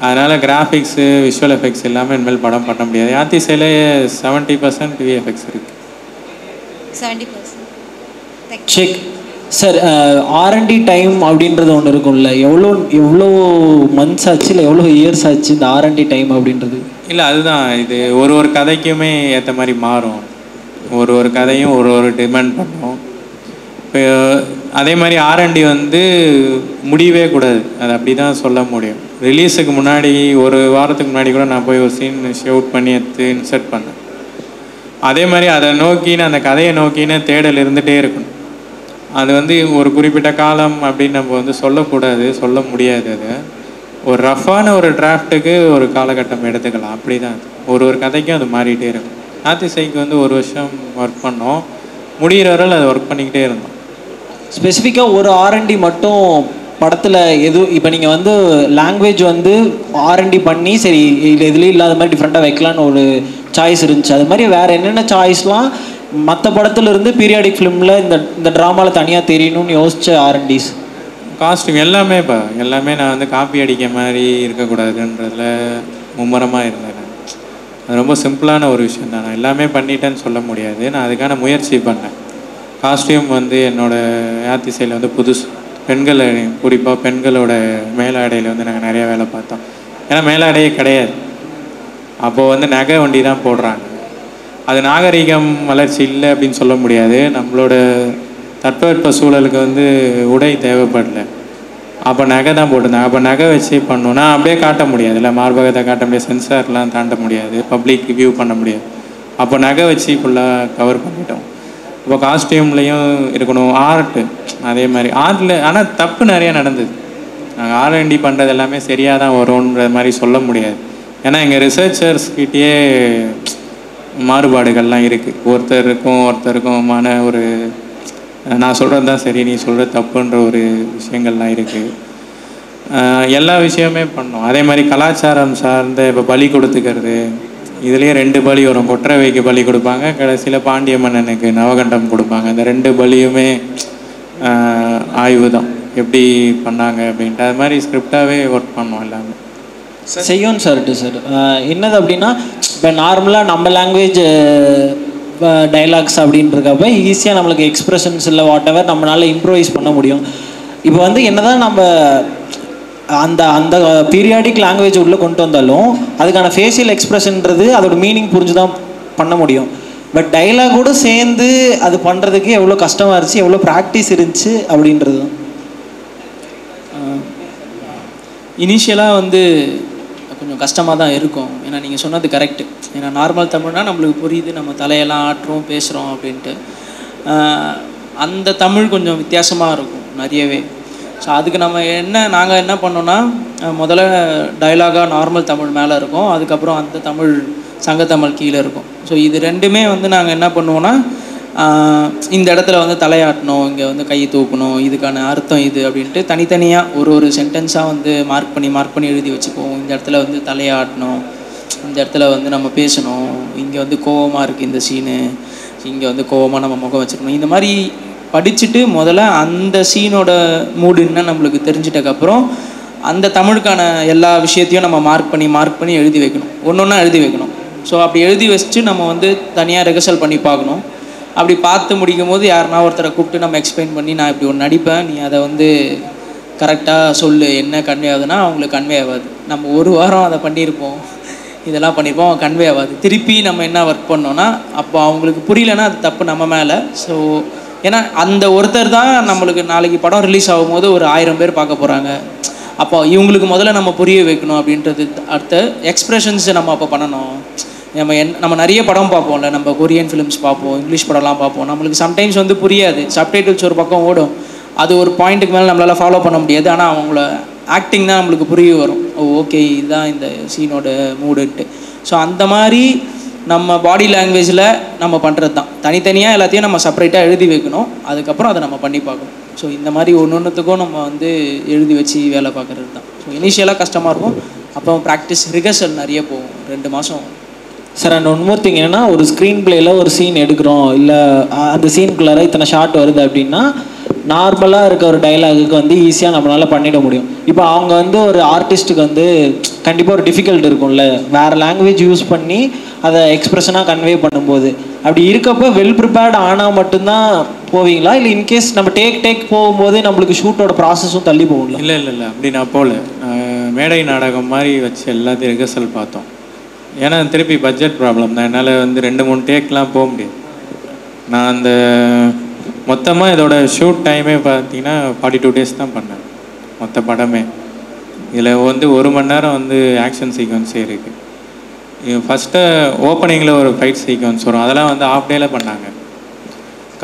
அதனால் கிராஃபிக்ஸு விஷுவல் எஃபெக்ட்ஸ் இல்லாமல் இனிமேல் படம் பண்ண முடியாது. யாத்திசையிலே 70% விஎஃப்எக்ஸ் இருக்குது. 70%. Check sir. R&D டைம் அப்படின்றது ஒன்று இருக்கும்ல, எவ்வளோ மந்த்ஸ் ஆச்சு இல்லை எவ்வளோ இயர்ஸ் ஆச்சு இந்த R&D டைம் அப்படின்றது? இல்லை, அதுதான் இது ஒரு கதைக்குமே ஏற்ற மாதிரி மாறும். ஒரு கதையும் ஒரு டிமாண்ட் பண்ணும். இப்போ அதே மாதிரி R&D வந்து முடியவே கூடாது. அது அப்படி தான் சொல்ல முடியும். ரிலீஸுக்கு முன்னாடி 1 வாரத்துக்கு முன்னாடி கூட நான் போய் ஒரு சீன் ஷூட் பண்ணி எடுத்து இன்சர்ட் பண்ணேன். அதே மாதிரி அதை நோக்கின்னு அந்த கதையை நோக்கின்னு தேடல் இருந்துகிட்டே இருக்கணும். அது வந்து ஒரு குறிப்பிட்ட காலம் அப்படின்னு நம்ம வந்து சொல்லக்கூடாது, சொல்ல முடியாது. அது ஒரு ரஃப்பான ஒரு டிராஃப்ட்டுக்கு ஒரு காலகட்டம் எடுத்துக்கலாம். அப்படி தான் ஒரு கதைக்கும் அது மாறிட்டே இருக்கும். யாத்திசைக்கு வந்து 1 வருஷம் ஒர்க் பண்ணோம். முடிகிற வரையில் அதை ஒர்க் பண்ணிக்கிட்டே இருந்தோம். ஸ்பெசிஃபிக்காக ஒரு R&D மட்டும் படத்தில் இப்போ நீங்கள் வந்து லாங்குவேஜ் வந்து R&D பண்ணி சரி இதுலேயும் இல்லாத மாதிரி டிஃப்ரெண்ட்டாக வைக்கலான்னு ஒரு சாய்ஸ் இருந்துச்சு. அது மாதிரி வேறு என்னென்ன சாய்ஸ்லாம் மற்ற படத்துல இருந்து பீரியாடிக் ஃபிலிமில் இந்த ட்ராமாவில் தனியாக தெரியணும்னு யோசித்த R&Ds? காஸ்டியூம் எல்லாமே நான் வந்து காப்பி அடிக்க மாதிரி இருக்கக்கூடாதுன்றதுல மும்முரமாக இருந்தேன். அது ரொம்ப சிம்பிளான ஒரு விஷயம் தான். நான் எல்லாமே பண்ணிட்டேன்னு சொல்ல முடியாது. நான் அதுக்கான முயற்சி பண்ணேன். காஸ்டியூம் வந்து என்னோடய யாத்திசையில் வந்து புதுசு. பெண்கள் குறிப்பாக பெண்களோட மேலாடையில் வந்து நாங்கள் நிறையா வேலை பார்த்தோம். ஏன்னா மேலாடையே கிடையாது. அப்போது வந்து நகை வண்டி தான் போடுறாங்க. அது நாகரிகம் வளர்ச்சி இல்லை அப்படின்னு சொல்ல முடியாது. நம்மளோட தட்பவெட்ப சூழலுக்கு வந்து உடை தேவைப்படல. அப்போ நகை தான் போட்டிருந்தாங்க. அப்போ நகை வச்சு பண்ணோன்னா அப்படியே காட்ட முடியாது. இல்லை மார்பகத்தை காட்ட முடியாது, சென்சார்லாம் தாண்ட முடியாது, பப்ளிக் வியூ பண்ண முடியாது. அப்போ நகை வச்சு ஃபுல்லாக கவர் பண்ணிட்டோம். இப்போ காஸ்டியூம்லேயும் இருக்கணும். ஆர்ட்டு அதே மாதிரி ஆர்ட்டில் ஆனால் தப்பு நிறையா நடந்தது. நாங்கள் R&D பண்ணுறது எல்லாமே சரியாக தான் வரும்ன்ற மாதிரி சொல்ல முடியாது. ஏன்னா எங்கள் ரிசர்ச்சர்ஸ்கிட்டயே மாறுபாடுகள்லாம் இருக்குது. ஒருத்தருக்குமான ஒரு நான் சொல்கிறது தான் சரி, நீ சொல்கிறது தப்புன்ற ஒரு விஷயங்கள்லாம் இருக்குது. எல்லா விஷயமே பண்ணோம். அதே மாதிரி கலாச்சாரம் சார்ந்த இப்போ பலி கொடுத்துக்கிறது, இதுலேயே 2 பலி வரும். கொற்றவைக்கு பலி கொடுப்பாங்க, கடைசியில் பாண்டிய மன்னனுக்கு நவகண்டம் கொடுப்பாங்க. அந்த 2 பலியுமே ஆய்வு தான் எப்படி பண்ணாங்க அப்படின்ட்டு. அது மாதிரி ஸ்கிரிப்டாகவே ஒர்க் பண்ணோம் எல்லாமே. செய்யும் சார் என்னது அப்படின்னா இப்போ நார்மலாக நம்ம லாங்குவேஜ் டைலாக்ஸ் அப்படின்றக்கப்ப ஈஸியாக நம்மளுக்கு எக்ஸ்ப்ரெஷன்ஸ் இல்லை வாட் எவர் நம்மளால இம்ப்ரோவைஸ் பண்ண முடியும். இப்போ வந்து என்னதான் நம்ம அந்த பீரியாடிக் லாங்குவேஜ் உள்ளே கொண்டு வந்தாலும் அதுக்கான ஃபேஷியல் எக்ஸ்ப்ரெஷன்ன்றது அதோட மீனிங் புரிஞ்சு தான் பண்ண முடியும். பட் டைலாகோடு சேர்ந்து அது பண்ணுறதுக்கு எவ்வளோ கஷ்டமாக இருந்துச்சு, எவ்வளோ ப்ராக்டிஸ் இருந்துச்சு அப்படின்றது தான். இனிஷியலாக வந்து கொஞ்சம் கஷ்டமாக தான் இருக்கும். ஏன்னா நீங்கள் சொன்னது கரெக்டு. ஏன்னா நார்மல் தமிழ்னா நம்மளுக்கு புரியுது, நம்ம தலையெல்லாம் ஆட்டுறோம் பேசுகிறோம் அப்படின்ட்டு. அந்த தமிழ் கொஞ்சம் வித்தியாசமாக இருக்கும் நிறையவே. ஸோ அதுக்கு நாங்கள் என்ன பண்ணோன்னா முதல்ல டைலாகாக நார்மல் தமிழ் மேலே இருக்கும், அதுக்கப்புறம் அந்த தமிழ் சங்கத்தமிழ் கீழே இருக்கும். ஸோ இது ரெண்டுமே வந்து நாங்கள் என்ன பண்ணுவோன்னா இந்த இடத்துல வந்து தலையாட்டணும், இங்கே வந்து கையை தூக்கணும், இதுக்கான அர்த்தம் இது அப்படின்ட்டு தனித்தனியாக ஒரு சென்டென்ஸாக வந்து மார்க் பண்ணி எழுதி வச்சுப்போம். இந்த இடத்துல வந்து தலையாட்டணும், இந்த இடத்துல வந்து நம்ம பேசணும், இங்கே வந்து கோவமாக இருக்குது இந்த சீனு, இங்கே வந்து கோவமாக நம்ம முகம் வச்சுருக்கணும். இந்த மாதிரி படிச்சுட்டு முதல்ல அந்த சீனோட மூடு என்ன நம்மளுக்கு தெரிஞ்சிட்டக்கப்புறம் அந்த தமிழுக்கான எல்லா விஷயத்தையும் நம்ம மார்க் பண்ணி எழுதி வைக்கணும், ஒன்றா எழுதி வைக்கணும். ஸோ அப்படி எழுதி வச்சுட்டு நம்ம வந்து தனியாக ரிஹர்சல் பண்ணி பார்க்கணும். அப்படி பார்த்து முடிக்கும் போது யாருன்னா ஒருத்தரை கூப்பிட்டு நம்ம எக்ஸ்பிளைன் பண்ணி நான் இப்படி ஒன்று நடிப்பேன், நீ அதை வந்து கரெக்டாக சொல்லு, என்ன கன்வே ஆகுதுன்னா அவங்களுக்கு கன்வே ஆகாது. நம்ம 1 வாரம் அதை பண்ணியிருப்போம், இதெல்லாம் பண்ணியிருப்போம், அவங்க கன்வே ஆகாது. திருப்பி நம்ம என்ன ஒர்க் பண்ணோன்னா அப்போ அவங்களுக்கு புரியலன்னா அது தப்பு நம்ம மேலே. ஸோ ஏன்னா அந்த ஒருத்தர் தான் நம்மளுக்கு நாளைக்கு படம் ரிலீஸ் ஆகும்போது ஒரு 1000 பேர் பார்க்க போகிறாங்க. அப்போ இவங்களுக்கு முதல்ல நம்ம புரிய வைக்கணும் அப்படின்றது. அடுத்த எக்ஸ்ப்ரெஷன்ஸை நம்ம அப்போ பண்ணணும். நம்ம நிறைய படம் பார்ப்போம்ல, நம்ம கொரியன் ஃபிலிம்ஸ் பார்ப்போம், இங்கிலீஷ் படம்லாம் பார்ப்போம். நம்மளுக்கு சம்டைம்ஸ் வந்து புரியாது, சப்டைட்டில்ஸ் ஒரு பக்கம் ஓடும், அது ஒரு பாயிண்ட்டுக்கு மேலே நம்மளால் ஃபாலோ பண்ண முடியாது. ஆனால் அவங்கள ஆக்டிங் தான் நம்மளுக்கு புரிய வரும், ஓகே இதுதான் இந்த சீனோட மூடுன்ட்டு. ஸோ அந்த மாதிரி நம்ம பாடி லாங்குவேஜில் நம்ம பண்ணுறது தான். தனித்தனியாக எல்லாத்தையும் நம்ம செப்பரேட்டாக எழுதி வைக்கணும், அதுக்கப்புறம் அதை நம்ம பண்ணி பார்க்கணும். ஸோ இந்த மாதிரி ஒன்றுத்துக்கும் நம்ம வந்து எழுதி வச்சு வேலை பார்க்குறது தான். ஸோ இனிஷியலாக கஷ்டமாக இருக்கும், அப்புறம் ப்ராக்டிஸ் ரிஹர்சல் நிறைய போகும், 2 மாதம். Sir and one more thing என்னென்னா, ஒரு ஸ்க்ரீன் பிளேயில் ஒரு சீன் எடுக்கிறோம், இல்லை அந்த சீனுக்குள்ளார இத்தனை ஷாட் வருது அப்படின்னா நார்மலாக இருக்க ஒரு டைலாகுக்கு வந்து ஈஸியாக நம்மளால் பண்ணிட முடியும். இப்போ அவங்க வந்து ஒரு ஆர்டிஸ்ட்டுக்கு வந்து கண்டிப்பாக ஒரு டிஃபிகல்ட் இருக்கும்ல, வேறு லாங்குவேஜ் யூஸ் பண்ணி அதை எக்ஸ்ப்ரெஷனாக கன்வே பண்ணும்போது. அப்படி இருக்கப்போ வெல் ப்ரிப்பேர்டு ஆனால் மட்டும்தான் போவீங்களா, இல்லை இன்கேஸ் நம்ம டேக் போகும்போது நம்மளுக்கு ஷூட்டோட ப்ராசஸும் தள்ளி போகும்ல? இல்லை அப்படி நான் போகல. மேடை நாடகம் மாதிரி வச்சு எல்லாத்தையும் ரிஹர்சல் பார்த்தோம். ஏன்னா திருப்பி பட்ஜெட் ப்ராப்ளம் தான், என்னால் வந்து 2-3 டேக்லாம் போக முடியாது. நான் அந்த மொத்தமாக இதோட ஷூட் டைமே பார்த்தீங்கன்னா 42 days தான் பண்ணேன் மொத்த படமே. இதில் வந்து 1 மணி நேரம் வந்து ஆக்ஷன் சீக்வன்ஸே இருக்குது. ஃபஸ்ட்டு ஓப்பனிங்கில் ஒரு ஃபைட் சீக்வன்ஸ் வரும், அதெல்லாம் வந்து ஆஃப் டேயில் பண்ணாங்க.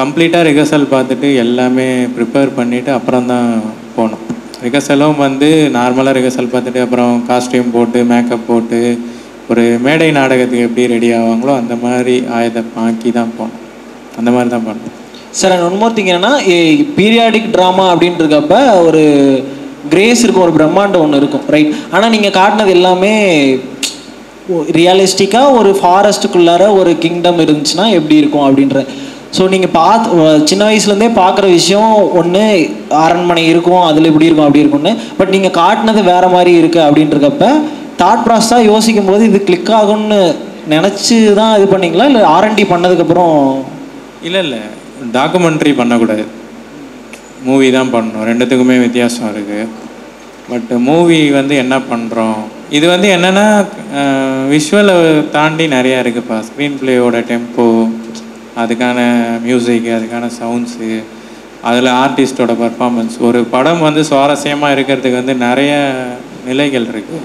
கம்ப்ளீட்டாக ரிஹர்சல் பார்த்துட்டு எல்லாமே ப்ரிப்பேர் பண்ணிவிட்டு அப்புறம் தான் போனோம். ரிஹர்சலும் வந்து நார்மலாக ரிஹர்சல் பார்த்துட்டு அப்புறம் காஸ்டியூம் போட்டு மேக்கப் போட்டு ஒரு மேடை நாடகத்துக்கு எப்படி ரெடி ஆவாங்களோ அந்த மாதிரி ஆக்கி தான் போனோம். அந்த மாதிரி தான் பண்ணோம். சார் ஒன் மோர் திங் என்னன்னா, பீரியாடிக் ட்ராமா அப்படின்னு இருக்கப்ப ஒரு கிரேஸ் இருக்கும், ஒரு பிரம்மாண்டம் ஒன்று இருக்கும், ரைட்? ஆனால் நீங்கள் காட்டினது எல்லாமே ரியலிஸ்டிக்காக ஒரு ஃபாரஸ்ட்டுக்குள்ளார ஒரு கிங்டம் இருந்துச்சுன்னா எப்படி இருக்கும் அப்படின்ற. ஸோ நீங்கள் சின்ன வயசுலேருந்தே பார்க்குற விஷயம் ஒன்று, அரண்மனை இருக்கும், அதில் இப்படி இருக்கும் அப்படி இருக்கும்னு. பட் நீங்கள் காட்டினது வேறு மாதிரி இருக்குது அப்படின்றக்கப்ப தாட் ப்ராசஸாக யோசிக்கும் போது இது கிளிக் ஆகும்னு நினச்சி தான் இது பண்ணிங்களா, இல்லை R&D பண்ணதுக்கப்புறம்? இல்லை டாக்குமெண்ட்ரி பண்ணக்கூடாது, மூவி தான் பண்ணணும். 2த்துக்குமே வித்தியாசம் இருக்குது. பட் மூவி வந்து என்ன பண்ணுறோம், இது வந்து என்னென்னா விஷுவலை தாண்டி நிறையா இருக்குதுப்பா. ஸ்க்ரீன் பிளேயோட டெம்போ, அதுக்கான மியூசிக், அதுக்கான சவுண்ட்ஸு, அதில் ஆர்டிஸ்டோட பர்ஃபார்மன்ஸ். ஒரு படம் வந்து சுவாரஸ்யமாக இருக்கிறதுக்கு வந்து நிறைய நிலைகள் இருக்குது.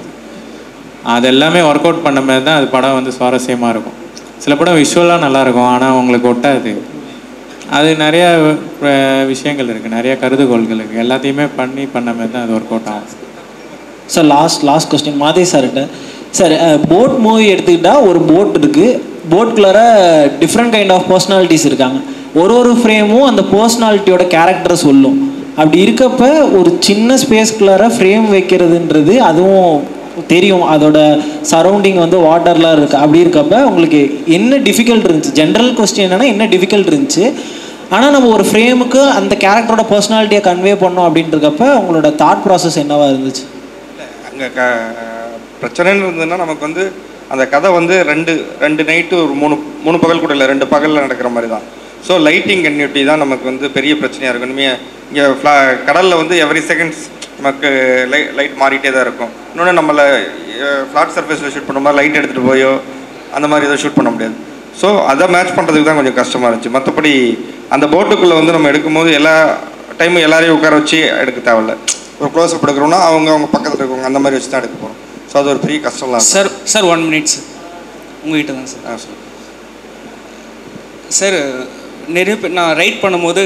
அதெல்லாமே ஒர்க் அவுட் பண்ண மாதிரி தான் அது படம் வந்து சுவாரஸ்யமாக இருக்கும். சில படம் விஷுவலாக நல்லாயிருக்கும், ஆனால் உங்களுக்கு ஒட்டாது. அது நிறையா விஷயங்கள் இருக்குது, நிறையா கருதுகோள்கள் இருக்குது. எல்லாத்தையுமே பண்ண மாதிரி தான் அது ஒர்க் அவுட் ஆகும். சார் லாஸ்ட் கொஸ்டின் மாதே சார்கிட்ட. சார் போட் மூவி எடுத்துக்கிட்டால் ஒரு போட் இருக்குது, போட்குள்ளார டிஃப்ரெண்ட் கைண்ட் ஆஃப் பர்சனாலிட்டிஸ் இருக்காங்க. ஒரு ஃப்ரேமும் அந்த பர்சனாலிட்டியோட கேரக்டரை சொல்லும். அப்படி இருக்கப்ப ஒரு சின்ன ஸ்பேஸ்குள்ளார ஃப்ரேம் வைக்கிறதுன்றது அதுவும் தெரியும், அதோட சரௌண்டிங் வந்து வாட்டர்லாம் இருக்குது. அப்படி இருக்கப்ப உங்களுக்கு என்ன டிஃபிகல்ட் இருந்துச்சு? ஜென்ரல் கொஸ்டின் என்னென்னா என்ன டிஃபிகல்ட் இருந்துச்சு, ஆனால் நம்ம ஒரு ஃப்ரேமுக்கு அந்த கேரக்டரோட பர்சனாலிட்டியை கன்வே பண்ணோம் அப்படின்றக்கப்ப உங்களோட தாட் ப்ராசஸ் என்னவா இருந்துச்சு? அங்கே பிரச்சனைன்னு இருந்ததுன்னா நமக்கு வந்து அந்த கதை வந்து ரெண்டு நைட்டு ஒரு மூணு பகல் கூட இல்லை, 2 பகலில் நடக்கிற மாதிரி தான். ஸோ லைட்டிங் கன்யூட்டி தான் நமக்கு வந்து பெரிய பிரச்சனையாக இருக்கும். இங்கே கடலில் வந்து எவ்ரி செகண்ட்ஸ் நமக்கு லைட் மாறிட்டே தான் இருக்கும். இன்னொன்று நம்மளை ஃப்ளாட் சர்ஃபேஸில் ஷூட் பண்ணும்போது லைட் எடுத்துகிட்டு போயோ அந்த மாதிரி எதுவும் ஷூட் பண்ண முடியாது. ஸோ அதை மேட்ச் பண்ணுறதுக்கு தான் கொஞ்சம் கஷ்டமாக இருந்துச்சு. மற்றபடி அந்த போட்டுக்குள்ளே வந்து நம்ம எடுக்கும்போது எல்லா டைமும் எல்லாரையும் உட்கார வச்சு எடுக்க தேவையில்ல. ஒரு க்ளோஸ்அப் எடுக்கிறோன்னா அவங்க பக்கத்தில் இருக்கவங்க அந்த மாதிரி வச்சு தான் எடுக்க போகிறோம். ஸோ அது ஒரு பெரிய கஷ்டம்லாம். சார் 1 minute சார், உங்கள்கிட்ட தான் சார். சார் நிறைய பேர் நான் ரைட் பண்ணும்போது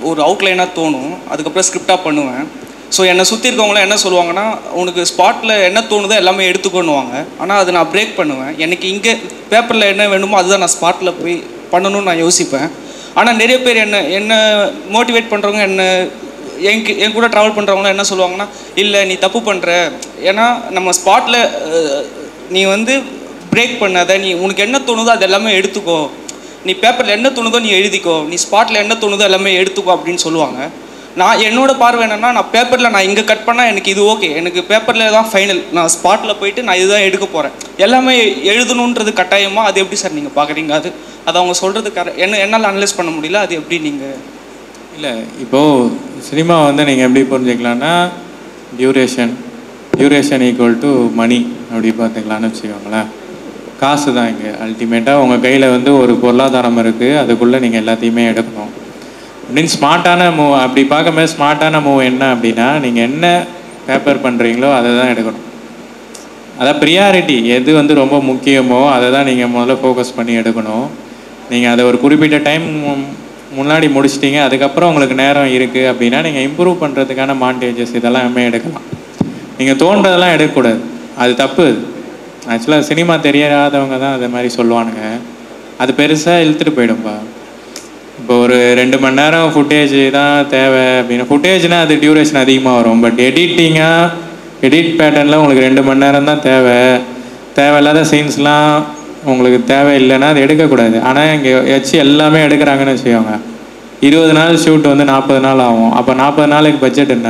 ஒரு அவுட்லைனாக தோணும், அதுக்கப்புறம் ஸ்கிரிப்டாக பண்ணுவேன். ஸோ என்னை சுற்றி இருக்கவங்களாம் என்ன சொல்லுவாங்கன்னா, உனக்கு ஸ்பாட்டில் என்ன தோணுதோ எல்லாமே எடுத்துக்கொண்டுவாங்க. ஆனால் அதை நான் பிரேக் பண்ணுவேன். எனக்கு இங்கே பேப்பரில் என்ன வேணுமோ அதுதான் நான் ஸ்பாட்டில் போய் பண்ணணும்னு நான் யோசிப்பேன். ஆனால் நிறைய பேர் என்ன மோட்டிவேட் பண்ணுறவங்க, என் கூட ட்ராவல் பண்ணுறவங்களாம் என்ன சொல்லுவாங்கன்னா, இல்லை நீ தப்பு பண்ணுற, ஏன்னா நம்ம ஸ்பாட்டில் நீ வந்து பிரேக் பண்ணாத, நீ உனக்கு என்ன தோணுதோ அது எல்லாமே எடுத்துக்கோ, நீ பேப்பரில் என்ன தோணுதோ நீ எழுதிக்கோ, நீ ஸ்பாட்டில் என்ன தோணுதோ எல்லாமே எடுத்துக்கோ அப்படின்னு சொல்லுவாங்க. நான் என்னோட பார்வை என்னென்னா, நான் பேப்பரில் நான் இங்கே கட் பண்ணால் எனக்கு இது ஓகே, எனக்கு பேப்பரில் தான் ஃபைனல், நான் ஸ்பாட்டில் போயிட்டு நான் இதுதான் எடுக்க போகிறேன், எல்லாமே எழுதணுன்றது கட்டாயமாக அது எப்படி சார் நீங்கள் பார்க்குறீங்க? அது அவங்க சொல்கிறது என்னால் அனலைஸ் பண்ண முடியல, அது எப்படி நீங்கள்? இல்லை, இப்போது சினிமா வந்து நீங்கள் எப்படி புரிஞ்சுக்கலான்னா, டியூரேஷன் ஈக்குவல் டு மணி அப்படி பார்த்துக்கலான்னு வச்சுக்கோங்களேன். காசு தான் இங்கே அல்டிமேட்டாக உங்கள் கையில் வந்து ஒரு பொருளாதாரம் இருக்குது, அதுக்குள்ளே நீங்கள் எல்லாத்தையுமே எடுக்கணும் அப்படின்னு. ஸ்மார்ட்டான மூவ் அப்படி பார்க்கும்போது ஸ்மார்ட்டான மூவ் என்ன அப்படின்னா, நீங்கள் என்ன பேப்பர் பண்ணுறீங்களோ அதை தான் எடுக்கணும். அதான் ப்ரியாரிட்டி எது வந்து ரொம்ப முக்கியமோ அதை தான் நீங்கள் முதல்ல ஃபோக்கஸ் பண்ணி எடுக்கணும். நீங்கள் அதை ஒரு குறிப்பிட்ட டைம் முன்னாடி முடிச்சிட்டிங்க, அதுக்கப்புறம் உங்களுக்கு நேரம் இருக்குது அப்படின்னா நீங்கள் இம்ப்ரூவ் பண்ணுறதுக்கான மாண்டேஜஸ் இதெல்லாம் எடுக்கலாம். நீங்கள் தோன்றதெல்லாம் எடுக்கக்கூடாது, அது தப்பு. ஆக்சுவலாக சினிமா தெரியாதவங்க தான் அது மாதிரி சொல்லுவானுங்க, அது பெருசாக இழுத்துட்டு போயிடும்பா. இப்போ ஒரு 2 மணி நேரம் ஃபுட்டேஜ் தான் தேவை அப்படின்னா, ஃபுட்டேஜ்னால் அது டியூரேஷன் அதிகமாக வரும். பட் எடிட் பேட்டர்னில் உங்களுக்கு 2 மணி நேரம் தான் தேவையில்லாத சீன்ஸ்லாம் உங்களுக்கு தேவையில்லைன்னா அது எடுக்கக்கூடாது. ஆனால் இங்கே வச்சு எல்லாமே எடுக்கிறாங்கன்னு வச்சுக்கோங்க, 20 நாள் ஷூட் வந்து 40 நாள் ஆகும். அப்போ 40 நாளைக்கு பட்ஜெட் என்ன?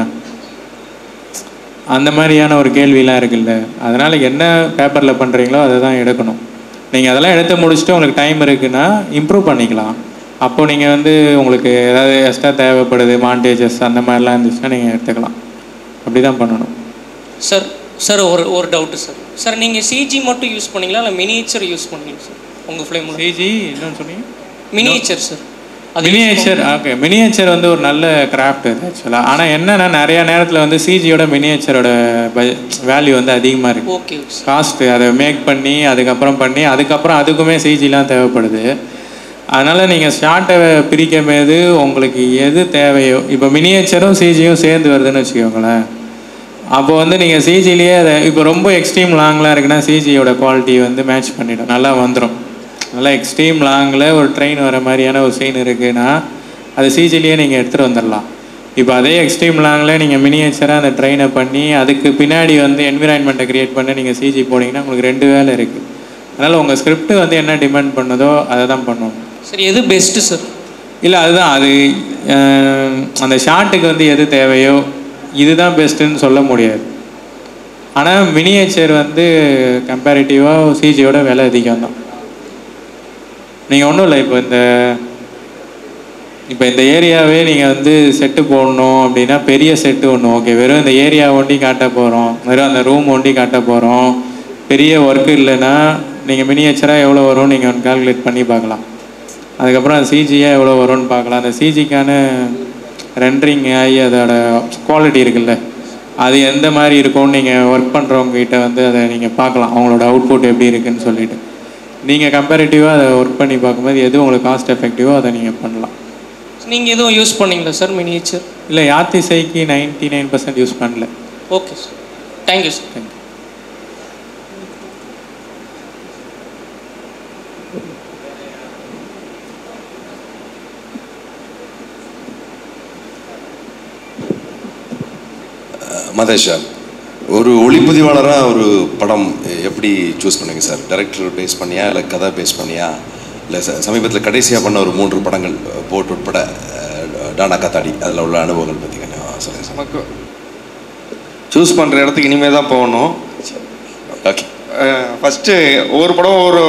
அந்த மாதிரியான ஒரு கேள்வியெலாம் இருக்குல்ல. அதனால் என்ன பேப்பரில் பண்ணுறீங்களோ அதை தான் எடுக்கணும். நீங்கள் அதெல்லாம் எடுத்து முடிச்சுட்டு உங்களுக்கு டைம் இருக்குன்னா இம்ப்ரூவ் பண்ணிக்கலாம். அப்போது நீங்கள் வந்து உங்களுக்கு ஏதாவது எக்ஸ்ட்ரா தேவைப்படுது மாண்டேஜஸ் அந்த மாதிரிலாம் இருந்துச்சுன்னா நீங்கள் எடுத்துக்கலாம். அப்படி தான் பண்ணணும். சார் ஒரு டவுட்டு சார் நீங்கள் சிஜி மட்டும் யூஸ் பண்ணீங்களா இல்லை மினியேச்சர் யூஸ் பண்ணீங்க சார் உங்கள் ஃபிலிம்? சிஜி இன்னொன்று சொன்னீங்க? Miniature sir. Miniature okay. Miniature வந்து ஒரு நல்ல கிராஃப்ட் அது ஆக்சுவலாக. ஆனால் என்னென்னா நிறையா நேரத்தில் வந்து சிஜியோட மினியேச்சரோட வேல்யூ வந்து அதிகமாக இருக்குது. ஓகே. காஸ்ட்டு அதை மேக் பண்ணி அதுக்கப்புறம் அதுக்குமே சிஜிலாம் தேவைப்படுது. அதனால் நீங்கள் ஷார்ட்டை பிரிக்கும் போது உங்களுக்கு எது தேவையோ, இப்போ மினியேச்சரும் சிஜியும் சேர்ந்து வருதுன்னு வச்சுக்கோங்களேன், அப்போ வந்து நீங்கள் சிஜிலேயே அதை இப்போ ரொம்ப எக்ஸ்ட்ரீம் லாங்லாம் இருக்குன்னா சிஜியோட குவாலிட்டி வந்து மேட்ச் பண்ணிடும், நல்லா வந்துடும். நல்லா எக்ஸ்ட்ரீம் லாங்கில் ஒரு ட்ரெயின் வர மாதிரியான ஒரு சீன் இருக்குன்னா அது சிஜிலேயே நீங்கள் எடுத்துகிட்டு வந்துடலாம். இப்போ அதே எக்ஸ்ட்ரீம் லாங்கில் நீங்கள் மினியேச்சராக அந்த ட்ரெயினை பண்ணி அதுக்கு பின்னாடி வந்து என்விரான்மெண்ட்டை க்ரியேட் பண்ணி நீங்கள் சிஜி போனீங்கன்னா உங்களுக்கு 2 வேலை இருக்குது. அதனால் உங்கள் ஸ்கிரிப்ட் வந்து என்ன டிமாண்ட் பண்ணுதோ அதை தான் பண்ணணும். சரி, எது பெஸ்ட்டு சார்? இல்லை அதுதான், அது அந்த ஷார்ட்டுக்கு வந்து எது தேவையோ இதுதான் பெஸ்ட்டுன்னு சொல்ல முடியாது. ஆனால் மினியேச்சர் வந்து கம்பேரிட்டிவாக சிஜியோட விலை அதிகம் தான். நீங்கள் ஒன்றும் இல்லை, இப்போ இந்த ஏரியாவே நீங்கள் வந்து செட்டு போடணும் அப்படின்னா பெரிய செட்டு ஒன்று ஓகே. வெறும் இந்த ஏரியா ஒண்டி காட்ட போகிறோம், வெறும் அந்த ரூம் ஒண்டி காட்ட போகிறோம், பெரிய ஒர்க்கு இல்லைன்னா நீங்கள் மினியேச்சராக எவ்வளோ வரும் நீங்கள் கால்குலேட் பண்ணி பார்க்கலாம். அதுக்கப்புறம் அந்த சிஜியாக எவ்வளோ வரும்னு பார்க்கலாம். அந்த சிஜிக்கான ரெண்டரிங் ஆகி அதோட குவாலிட்டி இருக்குல்ல, அது எந்த மாதிரி இருக்கும்னு நீங்கள் ஒர்க் பண்ணுறவங்ககிட்ட வந்து அதை நீங்கள் பார்க்கலாம், அவங்களோட அவுட்புட் எப்படி இருக்குதுன்னு சொல்லிவிட்டு நீங்கள் கம்பேரிட்டிவாக அதை ஒர்க் பண்ணி பார்க்கும்போது எது உங்களுக்கு காஸ்ட் எஃபெக்டிவோ அதை நீங்கள் பண்ணலாம். நீங்கள் எதுவும் யூஸ் பண்ணிங்களா சார் மினியேச்சர்? இல்லை, யாத்திசைக்கு 99% யூஸ் பண்ணல. Okay sir, thank you sir. Thank you. Madhesh sir, ஒரு ஒளிப்பதிவாளராக ஒரு படம் எப்படி சூஸ் பண்ணுங்க சார்? டைரக்டர் பேஸ் பண்ணியா இல்லை கதை பேஸ் பண்ணியா இல்லை சமீபத்தில் கடைசியாக பண்ண ஒரு 3 படங்கள் போட்டு உட்பட டானா காத்தாடி அதில் உள்ள அனுபவங்கள் பார்த்தீங்கன்னா சொல்லுங்கள் சார். நமக்கு சூஸ் பண்ணுற இடத்துக்கு இனிமேல் தான் போகணும். ஓகே, ஃபஸ்ட்டு ஒவ்வொரு படம் ஒவ்வொரு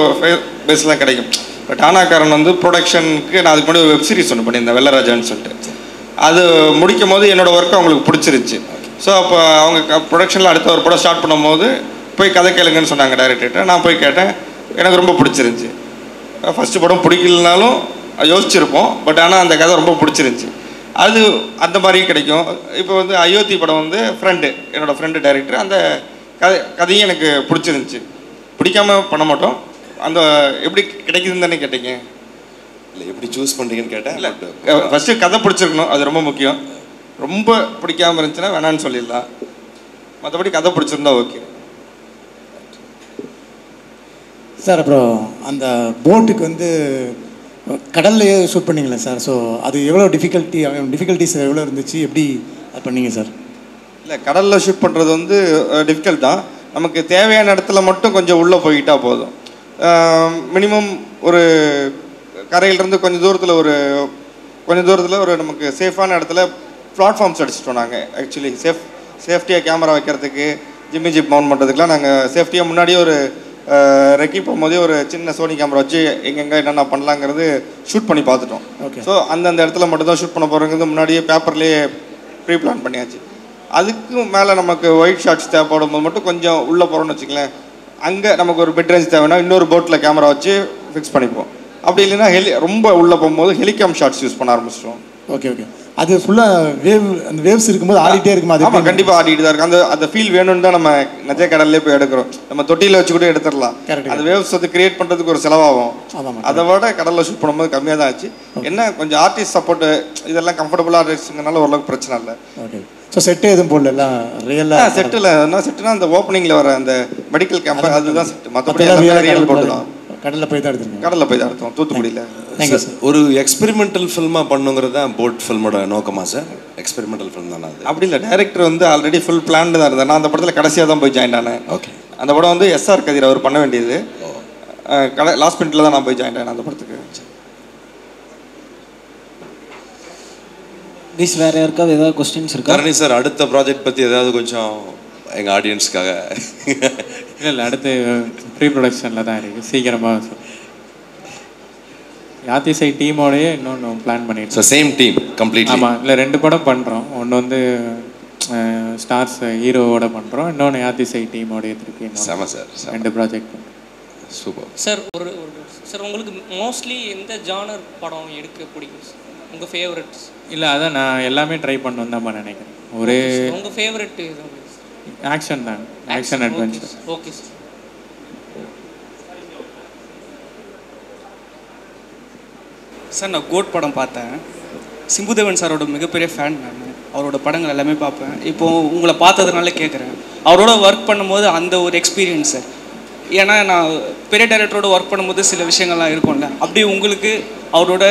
பேஸ்லாம் கிடைக்கும். இப்போ டானாக்காரன் வந்து ப்ரொடக்ஷனுக்கு நான் அதுக்கு முன்னாடி வெப் சீரிஸ் ஒன்று பண்ணியிருந்தேன், வெள்ளராஜான்னு சொல்லிட்டு. அது முடிக்கும் போது என்னோடய ஒர்க்கு அவங்களுக்கு பிடிச்சிருச்சு. ஸோ அப்போ அவங்க ப்ரொடக்ஷனில் அடுத்த ஒரு படம் ஸ்டார்ட் பண்ணும்போது போய் கதை கேளுங்கன்னு சொன்னாங்க டைரக்டர்கிட்ட. நான் போய் கேட்டேன், எனக்கு ரொம்ப பிடிச்சிருந்துச்சி. ஃபஸ்ட்டு படம் பிடிக்கலனாலும் யோசிச்சிருப்போம், பட் ஆனால் அந்த கதை ரொம்ப பிடிச்சிருந்துச்சி. அது அந்த மாதிரியும் கிடைக்கும். இப்போ வந்து அயோத்தி படம் வந்து என்னோடய ஃப்ரெண்டு டைரக்டர், அந்த கதையும் எனக்கு பிடிச்சிருந்துச்சி. பிடிக்காமல் பண்ண மாட்டோம். அந்த எப்படி கிடைக்குதுன்னு தானே கேட்டீங்க? இல்லை, எப்படி சூஸ் பண்ணுறீங்கன்னு கேட்டேன். இல்லை, ஃபஸ்ட்டு கதை பிடிச்சிருக்கணும், அது ரொம்ப முக்கியம். ரொம்ப பிடிக்காமல் இருந்துச்சுன்னா வேணான்னு சொல்லிடலாம், மற்றபடி கதை பிடிச்சிருந்தா ஓகே சார். அப்புறம் அந்த போட்டுக்கு வந்து கடல்லையே ஷூட் பண்ணிங்களா சார்? ஸோ அது எவ்வளோ டிஃபிகல்ட்டிஸ் எவ்வளோ இருந்துச்சு, எப்படி அது பண்ணீங்க சார்? இல்லை, கடலில் ஷூட் பண்ணுறது வந்து டிஃபிகல்ட் தான். நமக்கு தேவையான இடத்துல மட்டும் கொஞ்சம் உள்ளே போய்கிட்டால் போதும். மினிமம் ஒரு கரையிலேருந்து கொஞ்சம் தூரத்தில் ஒரு நமக்கு சேஃபான இடத்துல பிளாட்ஃபார்ம்ஸ் அடிச்சிட்டோம் நாங்கள். ஆக்சுவலி சேஃப்டியாக கேமரா வைக்கிறதுக்கு, ஜிப் மவுண்ட் பண்ணுறதுக்குலாம் நாங்கள் சேஃப்டியாக முன்னாடியே ஒரு ரெக்கி போகும்போதே ஒரு சின்ன சோனி கேமரா வச்சு எங்கெங்கே என்னென்ன பண்ணலாங்கிறது ஷூட் பண்ணி பார்த்துட்டோம். ஸோ அந்தந்த இடத்துல மட்டும்தான் ஷூட் பண்ண போகிறோங்கிறது முன்னாடியே பேப்பர்லேயே ப்ரீ பிளான் பண்ணியாச்சு. அதுக்கும் மேலே நமக்கு ஒயிட் ஷாட்ஸ் தேவைப்படும் போது மட்டும் கொஞ்சம் உள்ளே போகிறோம்னு வச்சுக்கலேன், அங்கே நமக்கு ஒரு பெட் ரேஞ்ச் தேவைன்னா இன்னொரு போட்டில் கேமரா வச்சு ஃபிக்ஸ் பண்ணிப்போம். அப்படி இல்லைன்னா ரொம்ப உள்ளே போகும்போது ஹெலிகாம் ஷாட்ஸ் யூஸ் பண்ண ஆரம்பிச்சிட்டோம். Okay okay. அது ஃபுல்லாக அந்த வேவ்ஸ் இருக்கும்போது ஆடிட்டே இருக்குமா? அது ஆமாம், கண்டிப்பாக ஆடிட்டு தான் இருக்கும். அந்த ஃபீல் வேணும்னு தான் நம்ம நெஜ கடல்லே போய் எடுக்கிறோம். நம்ம தொட்டியில் வச்சு கூட எடுத்துடலாம். அந்த வேவ்ஸ் வந்து கிரியேட் பண்ணுறதுக்கு ஒரு செலவாகும். அதை விட கடலில் ஷூட் பண்ணும்போது கம்மியாக தான் ஆச்சு. என்ன கொஞ்சம் ஆர்டிஸ்ட் சப்போர்ட்டு இதெல்லாம் கம்ஃபர்டபுளாக ஆர்டிஸ்ட்னால ஓரளவுக்கு பிரச்சனை இல்லை. ஓகே. ஸோ செட்டு எதுவும் போடல ரியலாக? செட்டில் என்ன செட்டுனா அந்த ஓப்பனிங்கில் வர அந்த மெடிக்கல் கேம்ப் அதுதான் செட்டு. மற்றபடி ரியல் போட்டு தான் கடலில் போய் தான் எடுத்துருக்கோம். கடலில் போய் தான் எடுத்தோம், தூத்துக்குடியில். ஒரு எக்ஸ்பெரிமெண்டல் ஃபில்மாக பண்ணுங்கிறது தான் போட் ஃபில்மோட நோக்கமா சார்? எக்ஸ்பெரிமெண்டல் ஃபில்ம் தானே அது? அப்படி இல்லை, டைரக்டர் வந்து ஆல்ரெடி ஃபுல் பிளான் தான் இருந்தேன். நான் அந்த படத்தில் கடைசியாக தான் போய் ஜாயின் ஆனேன். ஓகே. அந்த படம் வந்து எஸ்ஆர் கதிர் அவர் பண்ண வேண்டியது. லாஸ்ட் மினிட்ல தான் நான் போய் ஜாயின் ஆனேன் அந்த படத்துக்கு. ப்ளீஸ் வேறு யாருக்காவது ஏதாவது கொஸ்டின்ஸ் இருக்கா? கரணி சார், அடுத்த ப்ராஜெக்ட் பற்றி ஏதாவது கொஞ்சம் எங்கள் ஆடியன்ஸ்க்காக. இல்லை அடுத்து ப்ரீ ப்ரொடக்ஷனில் தான் இருக்குது, சீக்கிரமாக. யாத்திசை டீமோடையே இன்னொன்று பிளான் பண்ணிட்டு. So same team complete? ஆமாம், இல்லை 2 படம் பண்ணுறோம். ஒன்று வந்து ஸ்டார்ஸ் ஹீரோவோட பண்ணுறோம், இன்னொன்று யாத்திசை டீமோட திருப்பி. செம sir, 2 project. Super sir. Sir உங்களுக்கு மோஸ்ட்லி எந்த ஜானர் படம் எடுக்க பிடிக்கும் சார்? உங்கள் ஃபேவரட்ஸ்? இல்லை, அதான் நான் எல்லாமே ட்ரை பண்ணணும் தான் நினைக்கிறேன். ஒரு உங்கள் ஃபேவரெட் ஆக்ஷன் தான், action adventure. Okay sir. Sir நான் கோட் படம் பார்த்தேன். சிம்புதேவன் சாரோட மிகப்பெரிய ஃபேன் நான். அவரோட படங்கள் எல்லாமே பார்ப்பேன். இப்போது உங்களை பார்த்ததுனால கேட்குறேன், அவரோட ஒர்க் பண்ணும்போது அந்த ஒரு எக்ஸ்பீரியன்ஸ் சார். ஏன்னா நான் பெரிய டைரக்டரோட ஒர்க் பண்ணும்போது சில விஷயங்கள்லாம் இருக்கும்ல, அப்படி உங்களுக்கு அவரோட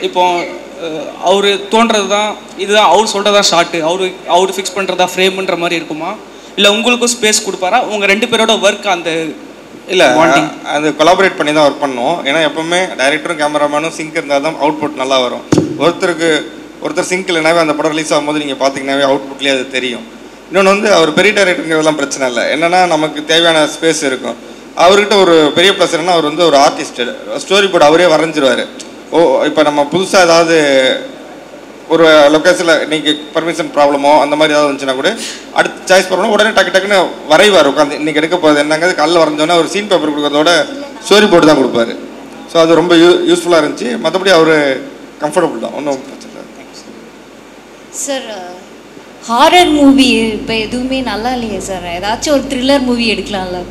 இப்போ அவர் தோன்றது தான் இதுதான், அவர் சொல்கிறதா ஷார்ட்டு, அவர் ஃபிக்ஸ் பண்ணுறதா ஃப்ரேம்ன்ற மாதிரி இருக்குமா, இல்லை உங்களுக்கும் ஸ்பேஸ் கொடுப்பாரா? உங்கள் 2 பேரோட ஒர்க் அந்த இல்லை அது கொலாபரேட் பண்ணி தான் ஒர்க் பண்ணோம். ஏன்னா எப்போவுமே டைரக்டரும் கேமராமேனும் சிங்க் இருந்தால் தான் அவுட்புட் நல்லா வரும். ஒருத்தர் சிங்க் இல்லைனாவே அந்த படம் ரிலீஸ் ஆகும்போது நீங்கள் பார்த்தீங்கன்னாவே அவுட்புட்லேயே அது தெரியும். இன்னொன்று வந்து அவர் பெரிய டைரக்டருங்கிறதெல்லாம் பிரச்சனை இல்லை. என்னென்னா நமக்கு தேவையான ஸ்பேஸ் இருக்கும். அவர்கிட்ட ஒரு பெரிய ப்ளஸ் என்னன்னா, அவர் வந்து ஒரு ஆர்டிஸ்ட்டு, ஸ்டோரி போர்டு அவரே வரைஞ்சிருவார். இப்போ நம்ம புதுசாக ஏதாவது ஒரு லொக்கேஷனில் இன்றைக்கி பர்மிஷன் ப்ராப்ளமோ அந்த மாதிரி ஏதாவது இருந்துச்சுன்னா கூட அடுத்த சாய்ஸ் பண்ணணும், உடனே டக்குன்னு வரைவார் உட்காந்து. இன்றைக்கி எடுக்க போகிறது என்னங்கிறது காலைல வரைஞ்சோன்னா ஒரு சீன் பேப்பர் கொடுக்குறதோட ஸ்டோரி போர்டு தான் கொடுப்பாரு. ஸோ அது ரொம்ப யூஸ்ஃபுல்லாக இருந்துச்சு. மற்றபடி அவர் கம்ஃபர்டபுள் தான், ஒன்றும் பிரச்சனை இல்லை. சார் ஹாரர் மூவி இப்போ எதுவுமே நல்லா இல்லையே சார், ஏதாச்சும் ஒரு த்ரில்லர் மூவி எடுக்கலாம்ல?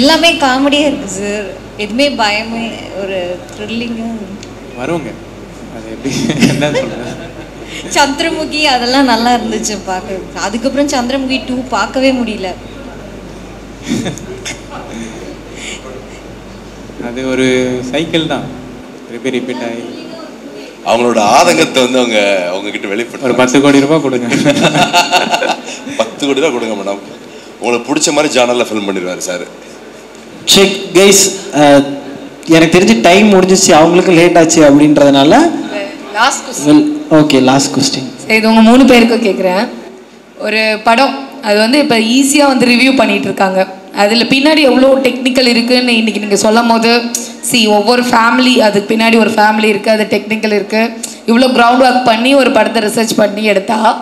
எல்லாமே காமெடியாக இருக்குது சார், எதுவுமே பயமே ஒரு த்ரில்லிங்காக வருங்க. அது எப்படி என்ன சொல்கிறது, சந்திரமுகி அதெல்லாம் நல்லா இருந்துச்சு பார்க்க. அதுக்கப்புறம் சந்திரமுகி 2 பார்க்கவே முடியல. அது ஒரு சைக்கிள் தான், ரிப்பீட் ஆகி. அவங்களோட ஆதங்கத்தை வந்து அவங்ககிட்ட வெளிப்படுத்த. ஒரு 10 கோடி ரூபாய் கொடுங்க. 10 கோடி ரூபா கொடுங்க மேடம், உங்களுக்கு பிடிச்ச மாதிரி ஜானலில் ஃபில்ம் பண்ணிடுவார் சார். செக் கைஸ், எனக்கு தெரிஞ்சு டைம் முடிஞ்சிச்சு, அவங்களுக்கு லேட் ஆச்சு அப்படின்றதுனால last question. Okay, last question. இது உங்கள் 3 பேருக்கும் கேட்குறேன். ஒரு படம் அது வந்து இப்போ ஈஸியாக வந்து ரிவ்யூ பண்ணிகிட்டு இருக்காங்க, அதில் பின்னாடி எவ்வளோ டெக்னிக்கல் இருக்குதுன்னு இன்றைக்கி நீங்கள் சொல்லும் போது ஒவ்வொரு ஃபேமிலி, அதுக்கு பின்னாடி ஒரு ஃபேமிலி இருக்குது, அது டெக்னிக்கல் இருக்குது, இவ்வளோ கிரவுண்ட் ஒர்க் பண்ணி ஒரு படத்தை ரிசர்ச் பண்ணி எடுத்தால்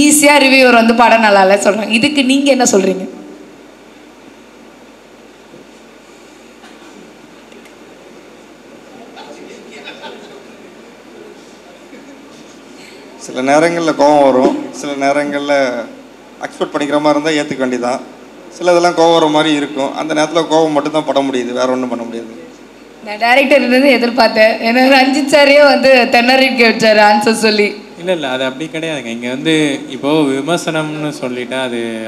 ஈஸியாக ரிவ்யூவர் வந்து படம் நல்லா இல்லை சொல்கிறாங்க. இதுக்கு நீங்கள் என்ன சொல்கிறீங்க? சில நேரங்களில் கோவம் வரும், சில நேரங்களில் எக்ஸ்பெக்ட் பண்ணிக்கிற மாதிரி இருந்தால் ஏற்றுக்க வேண்டியதான். சில இதெல்லாம் கோவம் வர மாதிரி இருக்கும், அந்த நேரத்தில் கோவம் மட்டும் தான் பட முடியுது, வேறு ஒன்றும் பண்ண முடியாது. நான் டேரக்டர் இருந்து எதிர்பார்த்தேன், ஏன்னா ரஞ்சித் சாரே வந்து தென்னறிக்கை வச்சார் ஆன்சர் சொல்லி. இல்லை அது அப்படி கிடையாதுங்க. இங்கே வந்து இப்போது விமர்சனம்னு சொல்லிட்டா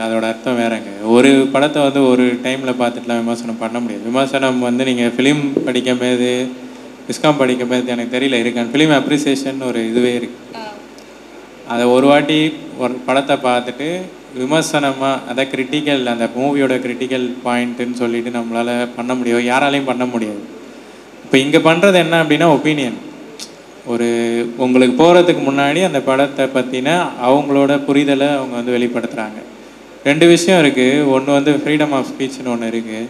அதோட அர்த்தம் வேறங்க. ஒரு படத்தை வந்து ஒரு டைமில் பார்த்துட்டுலாம் விமர்சனம் பண்ண முடியாது. விமர்சனம் வந்து நீங்கள் ஃபிலிம் படிக்கும்போது, விஸ்காம் படிக்கும்போது எனக்கு தெரியல இருக்கான்னு, ஃபிலிம் அப்ரிசியேஷன் ஒரு இதுவே இருக்குது. அதை ஒரு வாட்டி ஒரு படத்தை பார்த்துட்டு விமர்சனமாக அதை கிரிட்டிக்கல், அந்த மூவியோட கிரிட்டிக்கல் பாயிண்ட்டுன்னு சொல்லிட்டு நம்மளால் பண்ண முடியும், யாராலையும் பண்ண முடியாது. இப்போ இங்கே பண்ணுறது என்ன அப்படின்னா ஒப்பீனியன். ஒரு உங்களுக்கு போகிறதுக்கு முன்னாடி அந்த படத்தை பற்றின அவங்களோட புரிதலை அவங்க வந்து வெளிப்படுத்துகிறாங்க. 2 விஷயம் இருக்குது. ஒன்று வந்து ஃப்ரீடம் ஆஃப் ஸ்பீச்னு ஒன்று இருக்குது.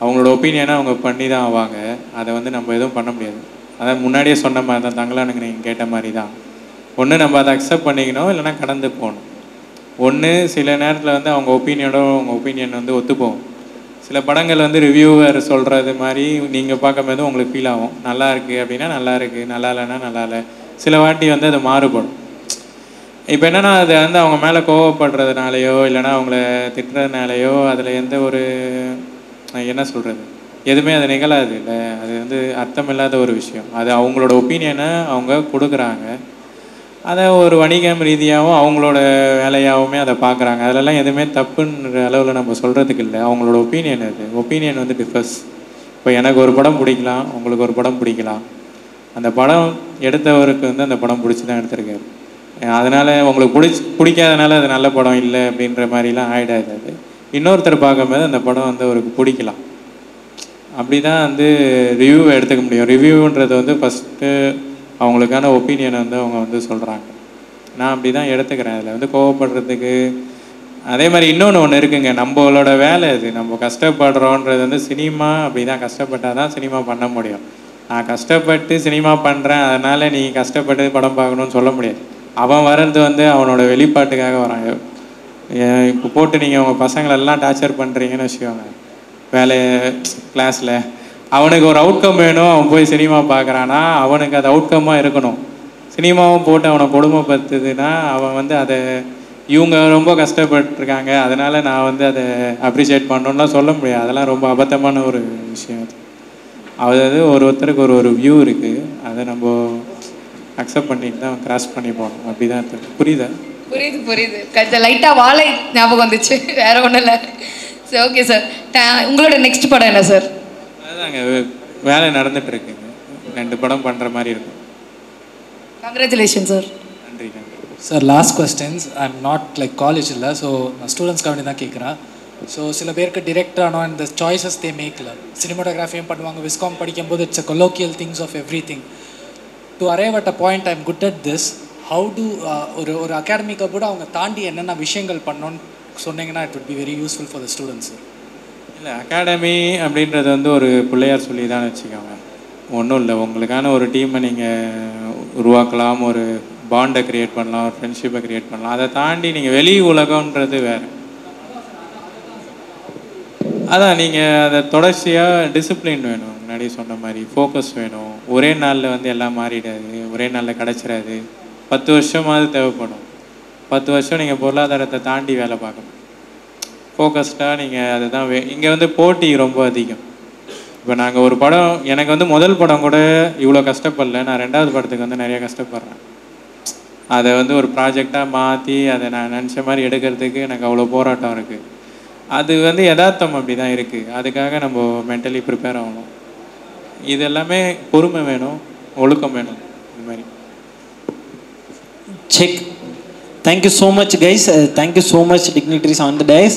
அவங்களோட ஒப்பீனியனை அவங்க பண்ணி தான் ஆவாங்க, அதை வந்து நம்ம எதுவும் பண்ண முடியாது. அதான் முன்னாடியே சொன்ன மாதிரி தான், தங்களானுங்க நீங்கள் கேட்ட மாதிரி தான். ஒன்று நம்ம அதை அக்செப்ட் பண்ணிக்கணும், இல்லைனா கடந்து போகணும். ஒன்று சில நேரத்தில் வந்து அவங்க ஒப்பீனியன் வந்து ஒத்துப்போகும், சில படங்கள் வந்து ரிவ்யூவர் சொல்கிறது மாதிரி நீங்கள் பார்க்கும்போது உங்களுக்கு ஃபீல் ஆகும். நல்லா இருக்குது அப்படின்னா நல்லா இருக்குது, நல்லா இல்லைன்னா நல்லா இல்லை. சில வாட்டி வந்து அது மாறுபடும். இப்போ என்னென்னா அது வந்து அவங்க மேலே கோவப்படுறதுனாலையோ இல்லைனா அவங்கள திட்டுறதுனாலையோ அதில் எந்த ஒரு என்ன சொல்கிறது எதுவுமே அது நிகழாது இல்லை. அது வந்து அர்த்தமில்லாத ஒரு விஷயம். அது அவங்களோட ஒப்பீனியனை அவங்க கொடுக்குறாங்க. அதை ஒரு வணிகம் ரீதியாகவும் அவங்களோட வேலையாகவுமே அதை பார்க்குறாங்க. அதிலெல்லாம் எதுவுமே தப்புன்ற அளவில் நம்ம சொல்கிறதுக்கு இல்லை. அவங்களோட ஒப்பீனியன் அது. ஒப்பீனியன் வந்து டிஃபர்ஸ். இப்போ எனக்கு ஒரு படம் பிடிக்கலாம், உங்களுக்கு ஒரு படம் பிடிக்கலாம். அந்த படம் எடுத்தவருக்கு வந்து அந்த படம் பிடிச்சி தான் எடுத்திருக்காரு. அதனால் உங்களுக்கு பிடிக்காதனால அது நல்ல படம் இல்லை அப்படின்ற மாதிரிலாம் ஆகிடாது. அது இன்னொருத்தர் பார்க்கும்போது அந்த படம் வந்து அவருக்கு பிடிக்கலாம். அப்படி தான் வந்து ரிவ்யூவை எடுத்துக்க முடியும். ரிவ்யூன்றது வந்து ஃபஸ்ட்டு அவங்களுக்கான ஒப்பீனியனை வந்து அவங்க வந்து சொல்கிறாங்க. நான் அப்படி தான் எடுத்துக்கிறேன். அதில் வந்து கோவப்படுறதுக்கு அதே மாதிரி ஒன்று இருக்குங்க. நம்மளோட வேலை அது. நம்ம கஷ்டப்படுறோன்றது வந்து சினிமா அப்படி தான். கஷ்டப்பட்டால் தான் சினிமா பண்ண முடியும். நான் கஷ்டப்பட்டு சினிமா பண்ணுறேன் அதனால் நீ கஷ்டப்பட்டு படம் பார்க்கணுன்னு சொல்ல முடியாது. அவன் வர்றது வந்து அவனோட வெளிப்பாட்டுக்காக வரான். இப்போ போட்டு நீங்கள் உங்கள் பசங்களெல்லாம் டார்ச்சர் பண்ணுறீங்கன்னு வச்சுக்கோங்க வேலையை கிளாஸில், அவனுக்கு ஒரு அவுட்கம் வேணும். அவன் போய் சினிமா பார்க்குறான்னா அவனுக்கு அது அவுட்கம்மாக இருக்கணும். சினிமாவும் போட்டு அவனை கொடுமைப்படுத்துதுன்னா அவன் வந்து அதை இவங்க ரொம்ப கஷ்டப்பட்டுருக்காங்க அதனால் நான் வந்து அதை அப்ரிஷியேட் பண்ணணுன்னா சொல்ல முடியாது. அதெல்லாம் ரொம்ப அபத்தமான ஒரு விஷயம். அதாவது ஒருத்தருக்கு ஒரு வியூ இருக்குது. அதை நம்ம அக்செப்ட் பண்ணிட்டு தான் கிராஸ் பண்ணி போகணும். அப்படி தான் இருக்குது. புரியுதா? புரியுது. கொஞ்சம் லைட்டாக வாழை ஞாபகம் வந்துச்சு, வேற ஒன்றும் இல்லை. சரி, ஓகே சார். உங்களோட நெக்ஸ்ட் படம் என்ன சார்? அதுதாங்க வேலை நடந்துட்டு இருக்குங்க. 2 படம் பண்ணுற மாதிரி இருக்கும். Congratulation sir. நன்றி. Sir last questions. I am not like college இல்லை, ஸோ நான் ஸ்டூடெண்ட்ஸ்க்கு வேண்டி தான் கேட்குறேன். ஸோ சில பேருக்கு டிரெக்டர் ஆனால் இந்த சாய்ஸஸ் தே மேக்கில் சினிமாட்டோகிராஃபியும் பண்ணுவாங்க. விஸ்காம் படிக்கும்போது it's a colloquial things of every thing. To arrive at a point I am good at this. How to ஒரு அகாடமிக்கை கூட அவங்க தாண்டி என்னென்ன விஷயங்கள் பண்ணணும்னு சொன்னீங்கன்னா it would be very useful for the students. இல்லை, அகாடமி அப்படின்றது வந்து ஒரு பிள்ளையார் சொல்லி தான் வச்சுக்கோங்க. ஒன்றும் இல்லை, உங்களுக்கான ஒரு டீமை நீங்கள் உருவாக்கலாம், ஒரு பாண்டை க்ரியேட் பண்ணலாம், ஒரு ஃப்ரெண்ட்ஷிப்பை க்ரியேட் பண்ணலாம். அதை தாண்டி நீங்கள் வெளி உலகன்றது வேறு. அதான் நீங்கள் அதை தொடர்ச்சியாக டிசிப்ளின் வேணும். முன்னாடி சொன்ன மாதிரி ஃபோக்கஸ் வேணும். ஒரே நாளில் வந்து எல்லாம் மாறிடாது, ஒரே நாளில் கிடச்சிடாது. 10 வருஷமாவது தேவைப்படும். 10 வருஷம் நீங்கள் பொருளாதாரத்தை தாண்டி வேலை பார்க்கணும். ஃபோக்கஸ்டாக நீங்கள் அதை தான் இங்கே வந்து போட்டி ரொம்ப அதிகம். இப்போ நாங்கள் ஒரு படம், எனக்கு வந்து முதல் படம் கூட இவ்வளோ கஷ்டப்படல. நான் 2வது படத்துக்கு வந்து நிறைய கஷ்டப்படுறேன். அதை வந்து ஒரு ப்ராஜெக்டாக மாற்றி அதை நான் நினச்ச மாதிரி எடுக்கிறதுக்கு எனக்கு அவ்வளோ போராட்டம் இருக்குது. அது வந்து யதார்த்தம் அப்படி தான் இருக்குது. அதுக்காக நம்ம மென்டலி ப்ரிப்பேர் ஆகணும். இது எல்லாமே பொறுமை வேணும், ஒழுக்கம் வேணும். இந்த மாதிரி check. Thank you so much guys. Thank you so much dignitaries on the dais.